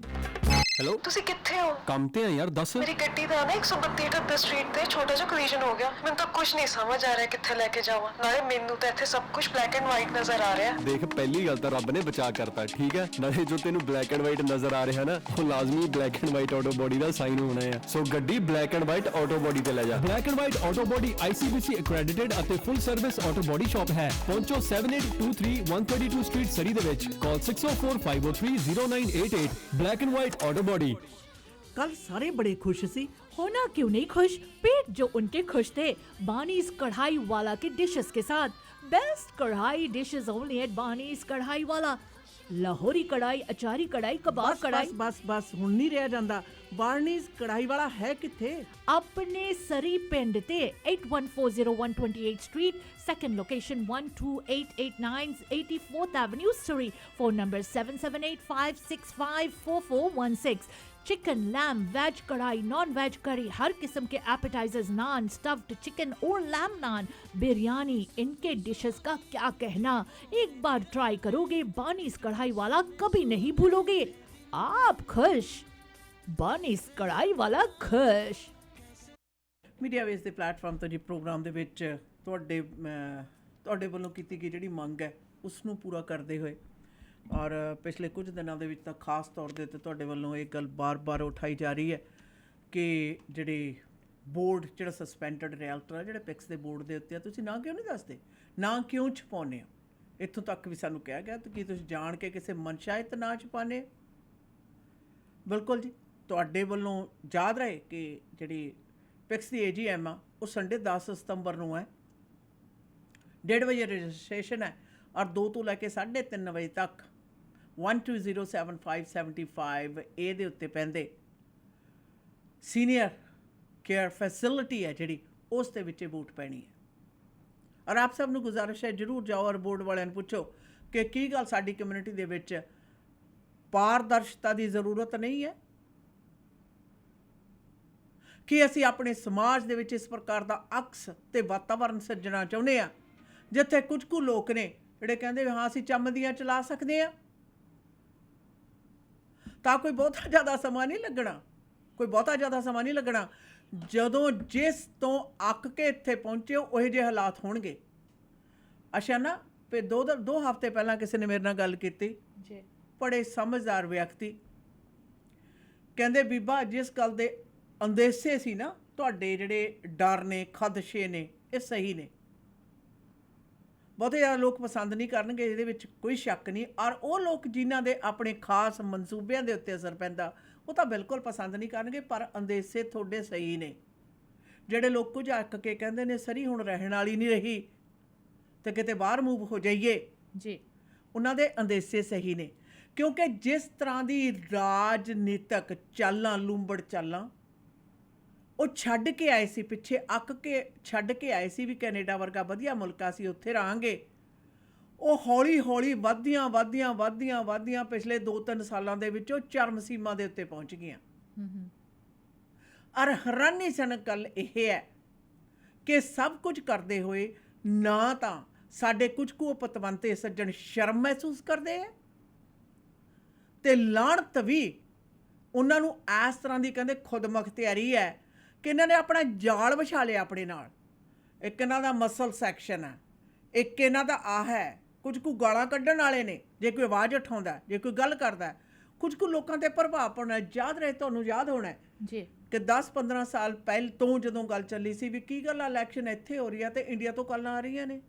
S3: Hello,
S4: ਤੁਸੀਂ ਕਿੱਥੇ ਹੋ?
S3: ਕੰਮ ਤੇ ਆ ਯਾਰ, ਦੱਸ।
S4: ਮੇਰੀ ਗੱਡੀ ਦਾ ਨਾ 132 ਸਟਰੀਟ ਤੇ ਛੋਟਾ ਜਿਹਾ ਕੋਲੀਜਨ ਹੋ ਗਿਆ। ਮੈਨੂੰ ਤਾਂ ਕੁਝ ਨਹੀਂ ਸਮਝ ਆ ਰਿਹਾ ਕਿੱਥੇ ਲੈ ਕੇ ਜਾਵਾਂ। ਨਾਲੇ ਮੈਨੂੰ ਤਾਂ ਇੱਥੇ ਸਭ ਕੁਝ ਬਲੈਕ ਐਂਡ ਵਾਈਟ ਨਜ਼ਰ ਆ ਰਿਹਾ।
S3: ਦੇਖ, ਪਹਿਲੀ ਗੱਲ ਤਾਂ ਰੱਬ ਨੇ ਬਚਾ ਕਰਤਾ, ਠੀਕ ਹੈ। ਨਾਲੇ ਜੋ ਤੈਨੂੰ ਬਲੈਕ ਐਂਡ ਵਾਈਟ ਨਜ਼ਰ ਆ ਰਿਹਾ ਨਾ, ਉਹ ਲਾਜ਼ਮੀ black and white auto body the sign ਹੋਣਾ ਹੈ। ਸੋ ਗੱਡੀ black and white auto body ਤੇ ਲੈ ਜਾ।
S5: Black and white auto body ICBC accredited ਅਤੇ ਫੁੱਲ ਸਰਵਿਸ ਆਟੋ ਬੋਡੀ ਸ਼ਾਪ ਹੈ। ਪਹੁੰਚੋ 7823 132 ਸਟਰੀਟ ਸਰੀ ਦੇ ਵਿੱਚ। ਕਾਲ 604-503-0988। Black and white auto body.
S1: ਕੱਲ ਸਾਰੇ ਬੜੇ ਖੁਸ਼ ਸੀ।
S2: होना क्यों नहीं खुश, पेट जो उनके खुश थे बानीज कढ़ाई वाला के डिशेस के साथ। बेस्ट कढ़ाई डिशेस ओनली एट बानीज कढ़ाई वाला। लाहौरी कढ़ाई, अचारी कढ़ाई, कबाब
S1: ਬਸ
S2: कढ़ाई।
S1: ਬਸ ਬਸ ਹੁਣ ਨਹੀਂ ਰਿਹਾ ਜਾਂਦਾ। ਬਾਰਨੀਜ਼ ਕੜਾਈ ਵਾਲਾ ਹੈ ਕਿੱਥੇ?
S2: अपने सरी पिंड ते 8140-128 Street, second location 12889 84th Avenue, Surrey. Phone number 7785654416। Chicken, lamb, veg kadai, non veg curry, हर किस्म के एपेटाइजर्स, नान, स्टफ्ड चिकन और लैम नान, बिरयानी, इनके डिशेस का क्या कहना। एक बार ट्राई करोगे बानीज कढ़ाई वाला कभी नहीं भूलोगे। आप खुश, बानीज कढ़ाई वाला खुश।
S1: ਮੀਡੀਆ ਵੇਸ ਦੇ ਪਲੇਟਫਾਰਮ ਤੋਂ ਜੀ ਪ੍ਰੋਗਰਾਮ ਦੇ ਵਿੱਚ ਤੁਹਾਡੇ ਵੱਲੋਂ ਕੀਤੀ ਗਈ ਜਿਹੜੀ ਮੰਗ ਹੈ ਉਸ ਨੂੰ ਪੂਰਾ ਕਰਦੇ ਹੋਏ ਔਰ ਪਿਛਲੇ ਕੁਝ ਦਿਨਾਂ ਦੇ ਵਿੱਚ ਤਾਂ ਖਾਸ ਤੌਰ ਦੇ ਉੱਤੇ ਤੁਹਾਡੇ ਵੱਲੋਂ ਇਹ ਗੱਲ ਬਾਰ-ਬਾਰ ਉਠਾਈ ਜਾ ਰਹੀ ਹੈ ਕਿ ਜਿਹੜੇ ਬੋਰਡ ਜਿਹੜਾ ਸਸਪੈਂਡਡ ਰਿਐਲਟਰ ਹੈ ਜਿਹੜੇ ਪਿਕਸ ਦੇ ਬੋਰਡ ਦੇ ਉੱਤੇ ਆ, ਤੁਸੀਂ ਨਾ ਕਿਉਂ ਨਹੀਂ ਦੱਸਦੇ, ਨਾ ਕਿਉਂ ਛਪਾਉਂਦੇ ਹੋ। ਇੱਥੋਂ ਤੱਕ ਵੀ ਸਾਨੂੰ ਕਿਹਾ ਗਿਆ ਕਿ ਤੁਸੀਂ ਜਾਣ ਕੇ ਕਿਸੇ ਮਨਸ਼ਾਇਤ ਨਾ ਛਪਾਉਂਦੇ। ਬਿਲਕੁਲ ਜੀ, ਤੁਹਾਡੇ ਵੱਲੋਂ ਯਾਦ ਰਹੇ ਕਿ ਜਿਹੜੀ ਪਿਕਸ ਦੀ AGM ਆ ਉਹ ਸੰਡੇ 10 ਸਤੰਬਰ ਨੂੰ ਹੈ। 1:30 ਵਜੇ ਰਜਿਸਟ੍ਰੇਸ਼ਨ ਹੈ ਔਰ 2 ਤੋਂ ਲੈ ਕੇ 3:30 ਵਜੇ ਤੱਕ 1207-575 A ਦੇ ਉੱਤੇ ਪੈਂਦੇ ਸੀਨੀਅਰ ਕੇਅਰ ਫੈਸਿਲਿਟੀ ਹੈ ਜਿਹੜੀ ਉਸ ਦੇ ਵਿੱਚ ਵੋਟ ਪੈਣੀ ਹੈ। ਔਰ ਆਪ ਸਭ ਨੂੰ ਗੁਜ਼ਾਰਿਸ਼ ਹੈ ਜ਼ਰੂਰ ਜਾਓ ਔਰ ਬੋਰਡ ਵਾਲਿਆਂ ਨੂੰ ਪੁੱਛੋ ਕਿ ਕੀ ਗੱਲ ਸਾਡੀ ਕਮਿਊਨਿਟੀ ਦੇ ਵਿੱਚ ਪਾਰਦਰਸ਼ਤਾ ਦੀ ਜ਼ਰੂਰਤ ਨਹੀਂ ਹੈ ਕਿ ਅਸੀਂ ਆਪਣੇ ਸਮਾਜ ਦੇ ਵਿੱਚ ਇਸ ਪ੍ਰਕਾਰ ਦਾ ਅਕਸ ਤੇ ਵਾਤਾਵਰਨ ਸਿਰਜਣਾ ਚਾਹੁੰਦੇ ਆ ਜਿੱਥੇ ਕੁਝ ਕੁ ਲੋਕ ਨੇ ਜਿਹੜੇ ਕਹਿੰਦੇ ਵੀ ਹਾਂ ਅਸੀਂ ਚੰਮਦੀਆਂ ਚਲਾ ਸਕਦੇ ਆ। ਤਾਂ ਕੋਈ ਬਹੁਤਾ ਜ਼ਿਆਦਾ ਸਮਾਂ ਨਹੀਂ ਲੱਗਣਾ, ਜਦੋਂ ਜਿਸ ਤੋਂ ਅੱਕ ਕੇ ਇੱਥੇ ਪਹੁੰਚੇ ਉਹੋ ਜਿਹੇ ਹਾਲਾਤ ਹੋਣਗੇ। ਅੱਛਾ ਨਾ, ਫਿਰ ਦੋ ਹਫ਼ਤੇ ਪਹਿਲਾਂ ਕਿਸੇ ਨੇ ਮੇਰੇ ਨਾਲ ਗੱਲ ਕੀਤੀ ਜੀ, ਬੜੇ ਸਮਝਦਾਰ ਵਿਅਕਤੀ ਕਹਿੰਦੇ ਬੀਬਾ ਜਿਸ ਗੱਲ ਦੇ ਅੰਦੇਸੇ ਸੀ ਨਾ, ਤੁਹਾਡੇ ਜਿਹੜੇ ਡਰ ਨੇ, ਖਦਸ਼ੇ ਨੇ, ਇਹ ਸਹੀ ਨੇ। ਬਹੁਤੇ ਜ਼ਿਆਦਾ ਲੋਕ ਪਸੰਦ ਨਹੀਂ ਕਰਨਗੇ, ਇਹਦੇ ਵਿੱਚ ਕੋਈ ਸ਼ੱਕ ਨਹੀਂ। ਔਰ ਉਹ ਲੋਕ ਜਿਨ੍ਹਾਂ ਦੇ ਆਪਣੇ ਖਾਸ ਮਨਸੂਬਿਆਂ ਦੇ ਉੱਤੇ ਅਸਰ ਪੈਂਦਾ ਉਹ ਤਾਂ ਬਿਲਕੁਲ ਪਸੰਦ ਨਹੀਂ ਕਰਨਗੇ, ਪਰ ਅੰਦੇਸੇ ਤੁਹਾਡੇ ਸਹੀ ਨੇ। ਜਿਹੜੇ ਲੋਕ ਕੁਝ ਅੱਕ ਕੇ ਕਹਿੰਦੇ ਨੇ ਸਰੀ ਹੁਣ ਰਹਿਣ ਵਾਲੀ ਨਹੀਂ ਰਹੀ ਤੇ ਕਿਤੇ ਬਾਹਰ ਮੂਵ ਹੋ ਜਾਈਏ ਜੀ, ਉਹਨਾਂ ਦੇ ਅੰਦੇਸੇ ਸਹੀ ਨੇ। ਕਿਉਂਕਿ ਜਿਸ ਤਰ੍ਹਾਂ ਦੀ ਰਾਜਨੀਤਕ ਚਾਲਾਂ, ਲੂੰਬੜ ਚਾਲਾਂ ਉਹ ਛੱਡ ਕੇ ਆਏ ਸੀ, ਪਿੱਛੇ ਅੱਕ ਕੇ ਛੱਡ ਕੇ ਆਏ ਸੀ ਵੀ ਕੈਨੇਡਾ ਵਰਗਾ ਵਧੀਆ ਮੁਲਕ ਆ, ਅਸੀਂ ਉੱਥੇ ਰਹਾਂਗੇ, ਉਹ ਹੌਲੀ ਹੌਲੀ ਵੱਧਦੀਆਂ ਪਿਛਲੇ 2-3 ਸਾਲਾਂ ਦੇ ਵਿੱਚ ਉਹ ਚਰਮ ਸੀਮਾ ਦੇ ਉੱਤੇ ਪਹੁੰਚ ਗਈਆਂ। ਔਰ ਹੈਰਾਨੀਜਨਕ ਗੱਲ ਇਹ ਹੈ ਕਿ ਸਭ ਕੁਝ ਕਰਦੇ ਹੋਏ ਨਾ ਤਾਂ ਸਾਡੇ ਕੁਝ ਕੁ ਪਤਵੰਤੇ ਸੱਜਣ ਸ਼ਰਮ ਮਹਿਸੂਸ ਕਰਦੇ ਆ ਤੇ ਲਾਹਣਤ ਵੀ ਉਹਨਾਂ ਨੂੰ ਇਸ ਤਰ੍ਹਾਂ ਦੀ ਕਹਿੰਦੇ ਖੁਦ ਮੁਖਤਿਆਰੀ ਹੈ ਕਿ ਇਹਨਾਂ ਨੇ ਆਪਣਾ ਜਾਲ ਵਿਛਾ ਲਿਆ ਆਪਣੇ ਨਾਲ। ਇੱਕ ਇਹਨਾਂ ਦਾ ਮਸਲ ਸੈਕਸ਼ਨ ਹੈ, ਇੱਕ ਇਹਨਾਂ ਦਾ ਆਹ ਹੈ, ਕੁਝ ਕੁ ਗਾਲਾਂ ਕੱਢਣ ਵਾਲੇ ਨੇ ਜੇ ਕੋਈ ਆਵਾਜ਼ ਉਠਾਉਂਦਾ, ਜੇ ਕੋਈ ਗੱਲ ਕਰਦਾ, ਕੁਝ ਕੁ ਲੋਕਾਂ 'ਤੇ ਪ੍ਰਭਾਵ ਪਾਉਣਾ। ਯਾਦ ਰਹੇ, ਤੁਹਾਨੂੰ ਯਾਦ ਹੋਣਾ ਜੀ ਕਿ 10-15 ਸਾਲ ਪਹਿਲ ਤੋਂ ਜਦੋਂ ਗੱਲ ਚੱਲੀ ਸੀ ਵੀ ਕੀ ਗੱਲ ਇਲੈਕਸ਼ਨ ਇੱਥੇ ਹੋ ਰਹੀ ਆ ਤੇ ਇੰਡੀਆ ਤੋਂ ਕਾਲਾਂ ਆ ਰਹੀਆਂ ਨੇ,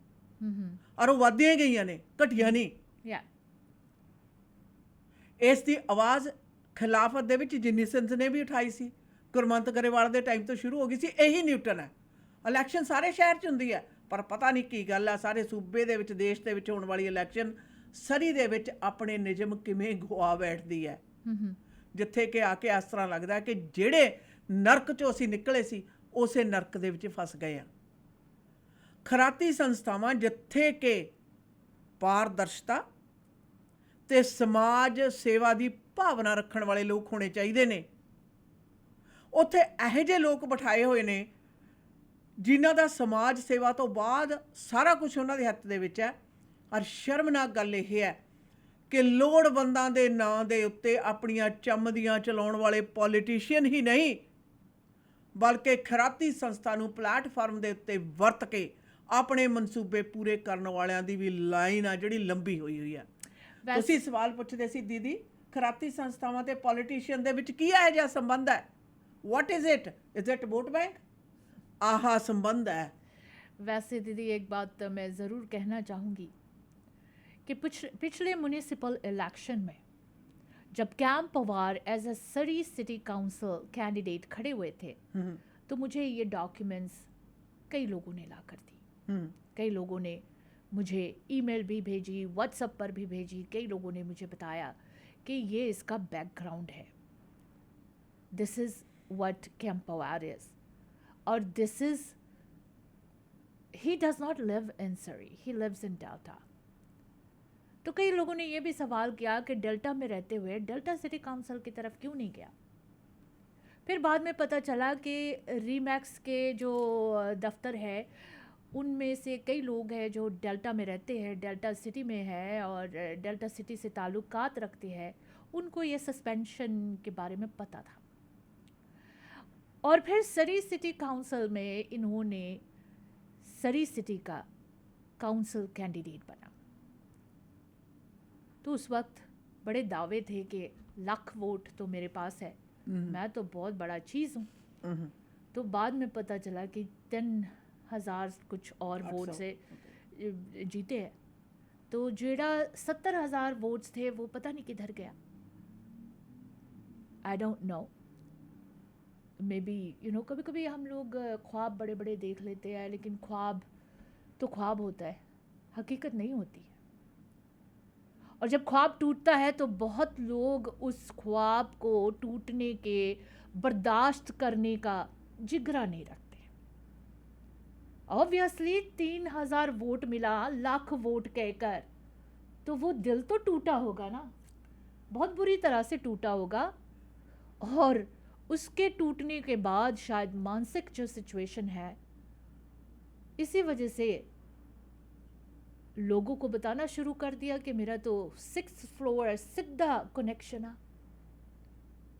S1: ਔਰ ਉਹ ਵੱਧਦੀਆਂ ਗਈਆਂ ਨੇ, ਘਟੀਆਂ ਨਹੀਂ।
S2: Yeah.
S1: ਇਸ ਦੀ ਆਵਾਜ਼ ਖਿਲਾਫਤ ਦੇ ਵਿੱਚ ਜਿੰਨੀ ਸਿੰਧ ਨੇ ਵੀ ਉਠਾਈ ਸੀ, ਗੁਰਮੰਤ ਗਰੇਵਾਲ ਦੇ ਟਾਈਮ ਤੋਂ ਸ਼ੁਰੂ ਹੋ ਗਈ ਸੀ। ਇਹੀ ਨਿਊਟਨ ਹੈ। ਇਲੈਕਸ਼ਨ ਸਾਰੇ ਸ਼ਹਿਰ 'ਚ ਹੁੰਦੀ ਹੈ, ਪਰ ਪਤਾ ਨਹੀਂ ਕੀ ਗੱਲ ਆ, ਸਾਰੇ ਸੂਬੇ ਦੇ ਵਿੱਚ, ਦੇਸ਼ ਦੇ ਵਿੱਚ ਹੋਣ ਵਾਲੀ ਇਲੈਕਸ਼ਨ ਸਰੀ ਦੇ ਵਿੱਚ ਆਪਣੇ ਨਿਯਮ ਕਿਵੇਂ ਗਵਾ ਬੈਠਦੀ ਹੈ, ਜਿੱਥੇ ਕਿ ਆ ਕੇ ਇਸ ਤਰ੍ਹਾਂ ਲੱਗਦਾ ਕਿ ਜਿਹੜੇ ਨਰਕ 'ਚੋਂ ਅਸੀਂ ਨਿਕਲੇ ਸੀ ਉਸੇ ਨਰਕ ਦੇ ਵਿੱਚ ਫਸ ਗਏ ਆ। ਖਰਾਤੀ ਸੰਸਥਾਵਾਂ ਜਿੱਥੇ ਕਿ ਪਾਰਦਰਸ਼ਤਾ ਤੇ ਸਮਾਜ ਸੇਵਾ ਦੀ ਭਾਵਨਾ ਰੱਖਣ ਵਾਲੇ ਲੋਕ ਹੋਣੇ ਚਾਹੀਦੇ ਨੇ, ਉੱਥੇ ਇਹੋ ਜਿਹੇ ਲੋਕ ਬਿਠਾਏ ਹੋਏ ਨੇ ਜਿਨ੍ਹਾਂ ਦਾ ਸਮਾਜ ਸੇਵਾ ਤੋਂ ਬਾਅਦ ਸਾਰਾ ਕੁਝ ਉਹਨਾਂ ਦੇ ਹੱਥ ਦੇ ਵਿੱਚ ਹੈ। ਔਰ ਸ਼ਰਮਨਾਕ ਗੱਲ ਇਹ ਹੈ ਕਿ ਲੋੜਵੰਦਾਂ ਦੇ ਨਾਂ ਦੇ ਉੱਤੇ ਆਪਣੀਆਂ ਚੰਮਦੀਆਂ ਚਲਾਉਣ ਵਾਲੇ ਪੋਲੀਟੀਸ਼ੀਅਨ ਹੀ ਨਹੀਂ, ਬਲਕਿ ਖਰਾਤੀ ਸੰਸਥਾ ਨੂੰ ਪਲੇਟਫਾਰਮ ਦੇ ਉੱਤੇ ਵਰਤ ਕੇ ਆਪਣੇ ਮਨਸੂਬੇ ਪੂਰੇ ਕਰਨ ਵਾਲਿਆਂ ਦੀ ਵੀ ਲਾਈਨ ਆ ਜਿਹੜੀ ਲੰਬੀ ਹੋਈ ਹੈ। ਤੁਸੀਂ ਸਵਾਲ ਪੁੱਛਦੇ ਸੀ ਦੀਦੀ, ਖਰਾਤੀ ਸੰਸਥਾਵਾਂ ਤੇ ਪੋਲੀਟੀਸ਼ੀਅਨ ਦੇ ਵਿੱਚ ਕੀ ਇਹੋ ਜਿਹਾ ਸੰਬੰਧ ਹੈ? What is it? Is it won't bank? आहा संबंध है।
S2: वैसे दीदी एक बात मैं ज़रूर कहना चाहूँगी कि पिछले म्यूनिसिपल इलेक्शन में जब कैम पवार एज अ सरी सिटी काउंसिल कैंडिडेट खड़े हुए थे तो मुझे ये डॉक्यूमेंट्स कई लोगों ने ला कर दी। कई लोगों ने मुझे ईमेल भी भेजी, व्हाट्सएप पर भी भेजी। कई लोगों ने मुझे बताया कि ये इसका बैकग्राउंड है, this is what Cam Pawar is, और this is, he does not live in Surrey, he lives in Delta। तो कई लोगों ने ये भी सवाल किया कि डेल्टा में रहते हुए डेल्टा सिटी काउंसिल की तरफ क्यों नहीं गया। फिर बाद में पता चला कि रीमैक्स के जो दफ्तर है उनमें से कई लोग हैं जो डेल्टा में रहते हैं, डेल्टा सिटी में है और डेल्टा सिटी से ताल्लुकात रखते हैं, उनको ये सस्पेंशन के बारे में पता था। और फिर सरी सिटी काउंसिल में इन्होंने सरी सिटी का काउंसिल कैंडिडेट बना। तो उस वक्त बड़े दावे थे कि लाख वोट तो मेरे पास है, मैं तो बहुत बड़ा चीज़ हूँ। तो बाद में पता चला कि 10,000 कुछ और वोट से जीते हैं। तो जेड़ा 70,000 वोट्स थे वो पता नहीं किधर गया। आई don't no, may be you know, कभी कभी हम लोग ख्वाब बड़े बड़े देख लेते हैं, लेकिन ख्वाब तो ख्वाब होता है, हकीकत नहीं होती है। और जब ख्वाब टूटता है तो बहुत लोग उस ख्वाब को टूटने के बर्दाश्त करने का जिगरा नहीं रखते। ऑब्वियसली 3,000 वोट मिला लाख वोट कहकर, तो वो दिल तो टूटा होगा ना, बहुत बुरी तरह से टूटा होगा। और उसके टूटने के बाद शायद मानसिक जो सिचुएशन है, इसी वजह से लोगों को बताना शुरू कर दिया कि मेरा तो 6th फ्लोर सीधा कनेक्शन है,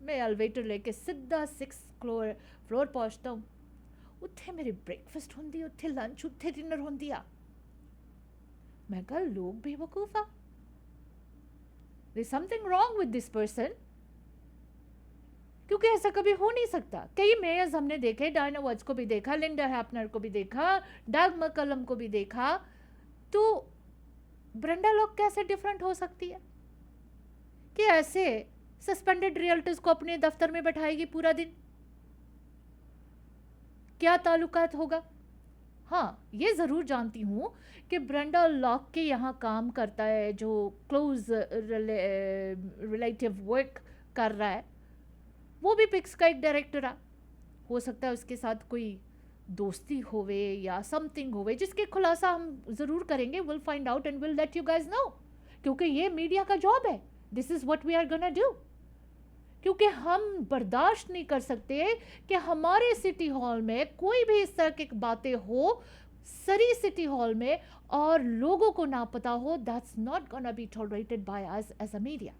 S2: मैं एलिवेटर लेके सीधा 6th फ्लोर पहुंचता हूँ, उत्थे मेरे ब्रेकफास्ट होंदी, उत्थे लंच, उत्थे डिनर होंदी आ। मैं कहा लोग बेवकूफ आ, there is something wrong with this person, क्योंकि ऐसा कभी हो नहीं सकता। कई मेयर्स हमने देखे, डायना वॉट्स को भी देखा, लिंडा हैपनर को भी देखा, डग मैकलम को भी देखा, तो ब्रेंडा लॉक कैसे डिफरेंट हो सकती है कि ऐसे सस्पेंडेड रियल्टर्स को अपने दफ्तर में बैठाएगी पूरा दिन? क्या ताल्लुकात होगा? हाँ, ये ज़रूर जानती हूँ कि ब्रेंडा लॉक के यहाँ काम करता है, जो क्लोज रिलेटिव वर्क कर रहा है, वो भी पिक्स का एक डायरेक्टर है। हो सकता है उसके साथ कोई दोस्ती होवे या समथिंग होवे, जिसके खुलासा हम ज़रूर करेंगे। Will find out and will let you guys know, क्योंकि ये मीडिया का जॉब है। This is what we are gonna do, क्योंकि हम बर्दाश्त नहीं कर सकते कि हमारे सिटी हॉल में कोई भी इस तरह की बातें हो, सरी सिटी हॉल में, और लोगों को ना पता हो। That's not gonna be tolerated by us as a media.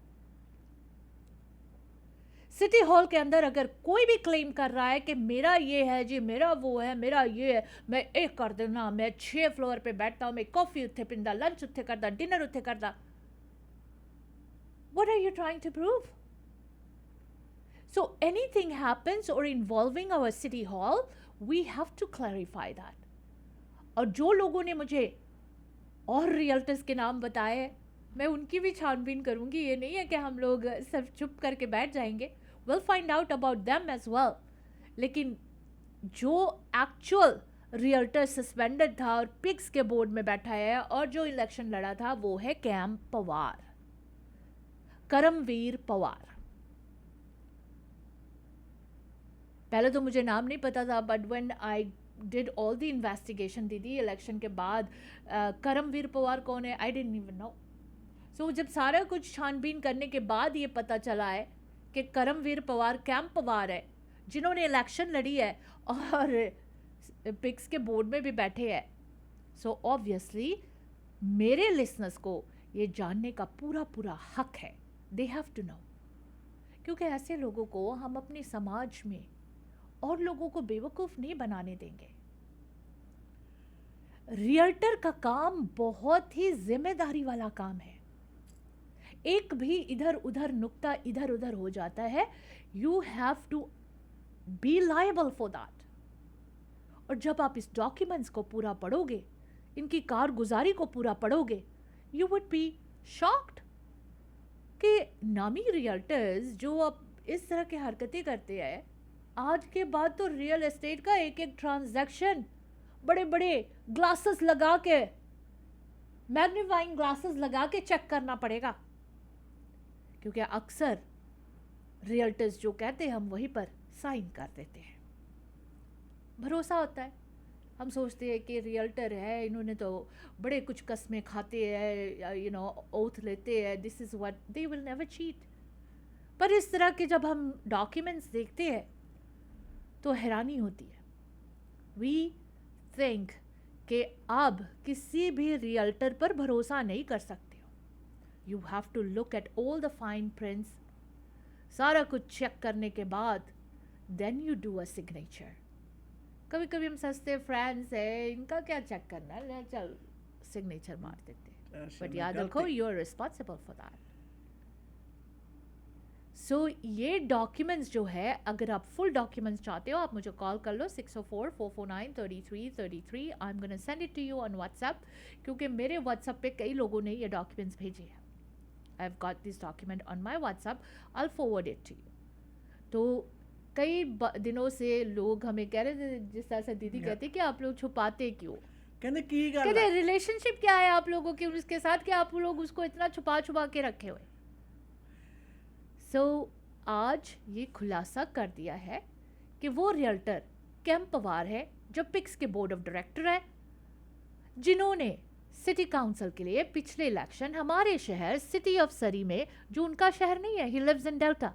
S2: City hall के अंदर अगर कोई भी क्लेम कर रहा है कि मेरा ये है जी, मेरा वो है, मेरा ये है, मैं एक कर देना, मैं 6 फ्लोर पे बैठता हूँ, मैं कॉफ़ी उत्थे पींदा, लंच उत्थे करदा, डिनर उत्थे करदा, what are you trying to prove? So anything happens or involving our city hall, we have to clarify that. और जो लोगों ने मुझे और रियल्टर्स के नाम बताए, मैं उनकी भी छानबीन करूंगी। ये नहीं है कि हम लोग सिर्फ चुप करके बैठ जाएंगे, will find out about them as well. लेकिन जो एक्चुअल रियल्टर सस्पेंडेड था और पिक्स के बोर्ड में बैठा है और जो इलेक्शन लड़ा था, वो है कैम पवार, करमवीर पवार। पहले तो मुझे नाम नहीं पता था, but when I did all the investigation दीदी इलेक्शन के बाद, करमवीर पवार कौन है आई डिडंट इवन नो। सो जब सारा कुछ छानबीन करने के बाद ये पता चला है कि करमवीर पवार कैम पवार है, जिन्होंने इलेक्शन लड़ी है और पिक्स के बोर्ड में भी बैठे हैं। सो ऑब्वियसली मेरे लिसनर्स को ये जानने का पूरा पूरा हक है, दे हैव टू नो, क्योंकि ऐसे लोगों को हम अपने समाज में और लोगों को बेवकूफ़ नहीं बनाने देंगे। रियल्टर का काम बहुत ही जिम्मेदारी वाला काम है। एक भी इधर उधर नुक्ता इधर उधर हो जाता है, you have to be liable for that. और जब आप इस डॉक्यूमेंट्स को पूरा पढ़ोगे, इनकी कारगुजारी को पूरा पढ़ोगे, यू वुड बी शॉक्ड कि नामी रियल्टर्स जो अब इस तरह की हरकतें करते हैं, आज के बाद तो रियल एस्टेट का एक एक ट्रांजैक्शन बड़े बड़े ग्लासेस लगा के, मैग्नीफाइंग ग्लासेस लगा के चेक करना पड़ेगा, क्योंकि अक्सर रियल्टर्स जो कहते हैं हम वहीं पर साइन कर देते हैं। भरोसा होता है, हम सोचते हैं कि रियल्टर है, इन्होंने तो बड़े कुछ कस्में खाते हैं, यू नो, ओथ लेते हैं, this is what they will never cheat. पर इस तरह के जब हम डॉक्यूमेंट्स देखते हैं तो हैरानी होती है। वी थिंक कि अब किसी भी रियल्टर पर भरोसा नहीं कर सकते हो। You have to look at all the fine prints, सारा कुछ चेक करने के बाद then you do a signature. कभी कभी हम सस्ते फ्रेंड्स है, इनका क्या चेक करना है, चल सिग्नेचर मार देते, बट याद रखो you are responsible for that. So ये डॉक्यूमेंट्स जो है, अगर आप फुल डॉक्यूमेंट्स चाहते हो, आप मुझे कॉल कर लो 604-449-3333। I am gonna send it to you on WhatsApp, क्योंकि मेरे व्हाट्सएप पे कई लोगों ने ये डॉक्यूमेंट्स भेजे हैं। I have got this document on my WhatsApp, I will forward it to you. तो कई दिनों से लोग हमें कह रहे थे, जिस तरह से दीदी कहती कि आप लोग छुपाते क्यों,
S1: कहते की गल
S2: कहते
S1: है?
S2: रिलेशनशिप क्या है आप लोगों की उसके साथ, कि आप लोग उसको इतना छुपा छुपा के रखे हुए। सो आज ये खुलासा कर दिया है कि वो रियल्टर कैम पवार है, जो पिक्स के बोर्ड ऑफ डायरेक्टर है, जिन्होंने सिटी काउंसिल के लिए पिछले इलेक्शन हमारे शहर सिटी ऑफ सरी में, जो उनका शहर नहीं है, he lives in Delta,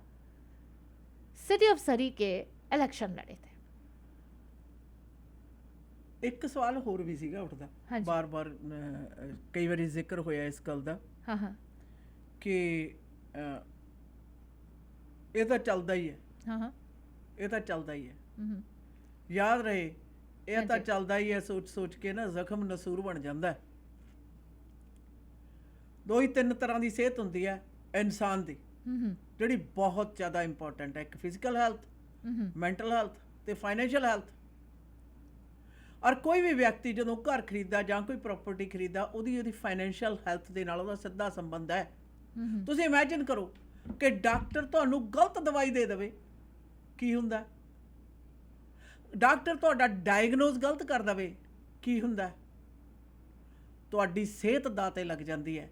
S2: city of Surrey के इलेक्शन लड़े थे।
S1: एक सवाल होर भी सीगा उठदा,
S2: हाँ जी।
S1: बार बार कई बारी जिक्र होया इस गल दा
S2: हाँ हाँ
S1: कि ये तो चलदा ही है,
S2: हाँ हाँ
S1: ये तो चलदा ही है।
S2: हम्म,
S1: याद रहे, ये
S2: हाँ
S1: तो
S2: जी।
S1: चलदा ही है, सोच सोच के ना जख्म नसूर बन जाता है। दो ही तीन तरह की सेहत होंदी है इंसान की, ਜਿਹੜੀ बहुत ज़्यादा इंपॉर्टेंट है। एक फिजिकल हैल्थ, मैंटल हैल्थ ते फाइनैंशियल हैल्थ। और कोई भी व्यक्ति जो घर खरीददा जां कोई प्रॉपर्टी खरीददा, ਉਹਦੀ फाइनैंशियल हैल्थ ਦੇ ਨਾਲ ਉਹਦਾ ਸਿੱਧਾ ਸੰਬੰਧ ਹੈ। ਤੁਸੀਂ ਇਮੇजिन करो कि डॉक्टर ਤੁਹਾਨੂੰ गलत दवाई दे देवे, ਕੀ ਹੁੰਦਾ? डॉक्टर ਤੁਹਾਡਾ डायग्नोज गलत कर देवे, ਕੀ ਹੁੰਦਾ? ਤੁਹਾਡੀ ਸਿਹਤ ਦਾਅ ਤੇ ਲੱਗ ਜਾਂਦੀ ਹੈ।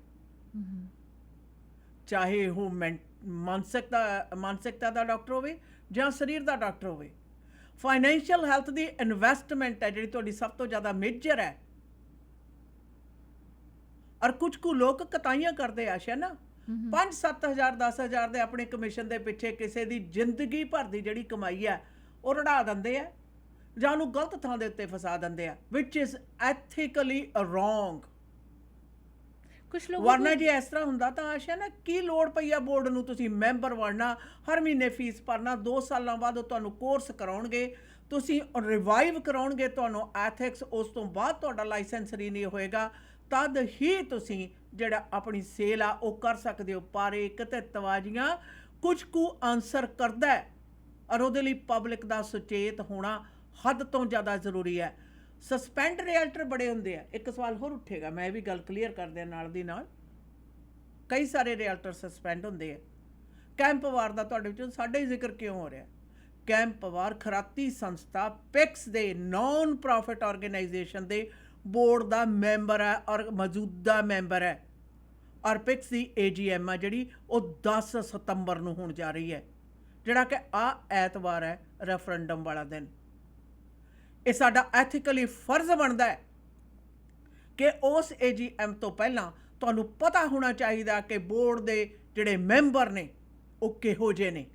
S1: ਚਾਹੇ ਉਹ ਮਾਨਸਿਕਤਾ ਦਾ ਡਾਕਟਰ ਹੋਵੇ ਜਾਂ ਸਰੀਰ ਦਾ ਡਾਕਟਰ ਹੋਵੇ। फाइनैंशियल हैल्थ ਦੀ ਇਨਵੈਸਟਮੈਂਟ ਹੈ ਜਿਹੜੀ ਤੁਹਾਡੀ ਸਭ ਤੋਂ ਜ਼ਿਆਦਾ ਮੇਜਰ ਹੈ। और कुछ कुछ लोग कताइयां करते आशा ना 5-7 हज़ार 10 हज़ार ਦੇ ਆਪਣੇ ਕਮਿਸ਼ਨ ਦੇ ਪਿੱਛੇ ਕਿਸੇ ਦੀ ਜ਼ਿੰਦਗੀ ਭਰ ਦੀ ਜਿਹੜੀ ਕਮਾਈ ਹੈ ਉਹ ਰੜਾ ਦਿੰਦੇ ਆ ਜਾਂ ਉਹਨੂੰ ਗਲਤ ਥਾਂ ਦੇ ਉੱਤੇ ਫਸਾ ਦਿੰਦੇ ਆ, which is ethically wrong।
S2: कुछ लोग
S1: वरना जे इस तरह हुंदा तां आशा ना की लोड़ पई आ बोर्ड नूं तुसीं मैंबर बनना, हर महीने फीस भरना, 2 सालां बाद ਉਹ ਤੁਹਾਨੂੰ कोर्स कराउणगे, ਤੁਸੀਂ रिवाइव कराउणगे ਤੁਹਾਨੂੰ एथिक्स, उस तो बाद ਤੁਹਾਡਾ लाइसेंस रीन्यू होएगा, तद ही तुसीं ਜਿਹੜਾ ਆਪਣੀ ਸੇਲ ਆ ਉਹ ਕਰ ਸਕਦੇ ਹੋ। ਪਰ ਇੱਕ ਤੇ ਤਵਾਜ਼ੀਆਂ ਕੁਝ ਕੁ ਆਨਸਰ ਕਰਦਾ ਹੈ, ਔਰ ਉਹਦੇ ਲਈ ਪਬਲਿਕ ਦਾ ਸੁਚੇਤ ਹੋਣਾ ਹੱਦ ਤੋਂ ਜ਼ਿਆਦਾ ਜ਼ਰੂਰੀ ਹੈ। ਸਸਪੈਂਡ ਰੀਅਲਟਰ ਬੜੇ ਹੁੰਦੇ ਆ। ਇੱਕ ਸਵਾਲ ਹੋਰ ਉੱਠੇਗਾ, ਮੈਂ ਇਹ ਵੀ ਗੱਲ ਕਲੀਅਰ ਕਰ ਦਿਆਂ ਨਾਲ ਦੀ ਨਾਲ, ਕਈ ਸਾਰੇ ਰੀਅਲਟਰ ਸਸਪੈਂਡ ਹੁੰਦੇ ਆ। ਕੈਂਪ ਵਾਰ ਦਾ ਤੁਹਾਡੇ ਵਿੱਚੋਂ ਸਾਡੇ ਹੀ ਜ਼ਿਕਰ ਕਿਉਂ ਹੋ ਰਿਹਾ? ਕੈਂਪ ਵਾਰ ਖਰਾਤੀ ਸੰਸਥਾ ਪਿਕਸ ਦੇ ਨੌਨ ਪ੍ਰੋਫਿਟ ਆਰਗੇਨਾਈਜੇਸ਼ਨ ਦੇ ਬੋਰਡ ਦਾ ਮੈਂਬਰ ਹੈ ਔਰ ਮੌਜੂਦਾ ਮੈਂਬਰ ਹੈ। ਔਰ ਪਿਕਸ ਦੀ AGM ਆ ਜਿਹੜੀ ਉਹ 10 ਸਤੰਬਰ ਨੂੰ ਹੋਣ ਜਾ ਰਹੀ ਹੈ, ਜਿਹੜਾ ਕਿ ਆ ਐਤਵਾਰ ਹੈ, ਰੈਫਰੈਂਡਮ ਵਾਲਾ ਦਿਨ। ਇਹ ਸਾਡਾ ਐਥੀਕਲੀ ਫਰਜ਼ ਬਣਦਾ ਹੈ ਕਿ ਉਸ AGM ਤੋਂ ਪਹਿਲਾਂ ਤੁਹਾਨੂੰ ਪਤਾ ਹੋਣਾ ਚਾਹੀਦਾ ਕਿ ਬੋਰਡ ਦੇ ਜਿਹੜੇ ਮੈਂਬਰ ਨੇ ਉਹ ਕਿਹੋ ਜਿਹੇ ਨੇ,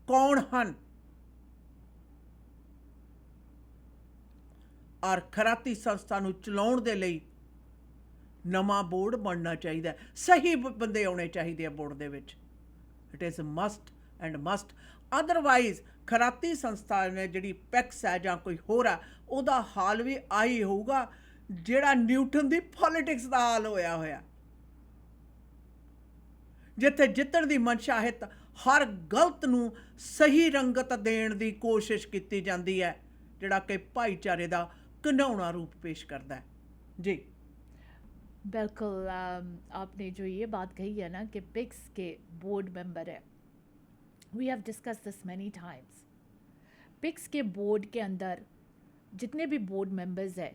S1: ਕੌਣ ਹਨ। ਔਰ ਖਰਾਤੀ ਸੰਸਥਾ ਨੂੰ ਚਲਾਉਣ ਦੇ ਲਈ ਨਵਾਂ ਬੋਰਡ ਬਣਨਾ ਚਾਹੀਦਾ, ਸਹੀ ਬੰਦੇ ਆਉਣੇ ਚਾਹੀਦੇ ਆ ਬੋਰਡ ਦੇ ਵਿੱਚ। It is must and must. Otherwise ਖਰਾਤੀ ਸੰਸਥਾ ਨੇ ਜਿਹੜੀ ਪੈਕਸ ਹੈ ਜਾਂ ਕੋਈ ਹੋਰ ਆ, ਉਹਦਾ ਹਾਲ ਵੀ ਆਹੀ ਹੋਊਗਾ ਜਿਹੜਾ ਨਿਊਟਨ ਦੀ ਪੋਲਿਟਿਕਸ ਦਾ ਹਾਲ ਹੋਇਆ, ਜਿੱਥੇ ਜਿੱਤਣ ਦੀ ਮਨਸ਼ਾ ਹੈ ਤਾਂ ਹਰ ਗਲਤ ਨੂੰ ਸਹੀ ਰੰਗਤ ਦੇਣ ਦੀ ਕੋਸ਼ਿਸ਼ ਕੀਤੀ ਜਾਂਦੀ ਹੈ, ਜਿਹੜਾ ਕਿ ਭਾਈਚਾਰੇ ਦਾ ਘਿਨਾਉਣਾ रूप पेश करता है। जी
S2: बिल्कुल। आपने जो ये बात कही है ना कि पिक्स के बोर्ड मेंबर है, we have discuss this many times. PICS के बोर्ड के अंदर जितने भी बोर्ड मेंबर्स है,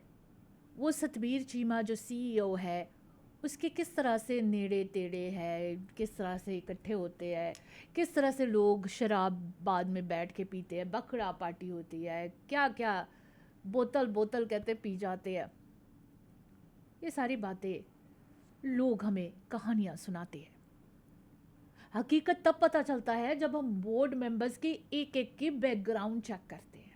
S2: वो सतबीर चीमा जो CEO है उसके किस तरह से नेड़े तेड़े है, किस तरह से इकट्ठे होते हैं, किस तरह से लोग शराब बाद में बैठ के पीते हैं, बकरा पार्टी होती है, क्या क्या बोतल कहते पी जाते हैं। ये सारी बातें लोग हमें कहानियाँ सुनाते हैं। हकीकत तब पता चलता है जब हम बोर्ड मेंबर्स की एक एक की बैकग्राउंड चेक करते हैं।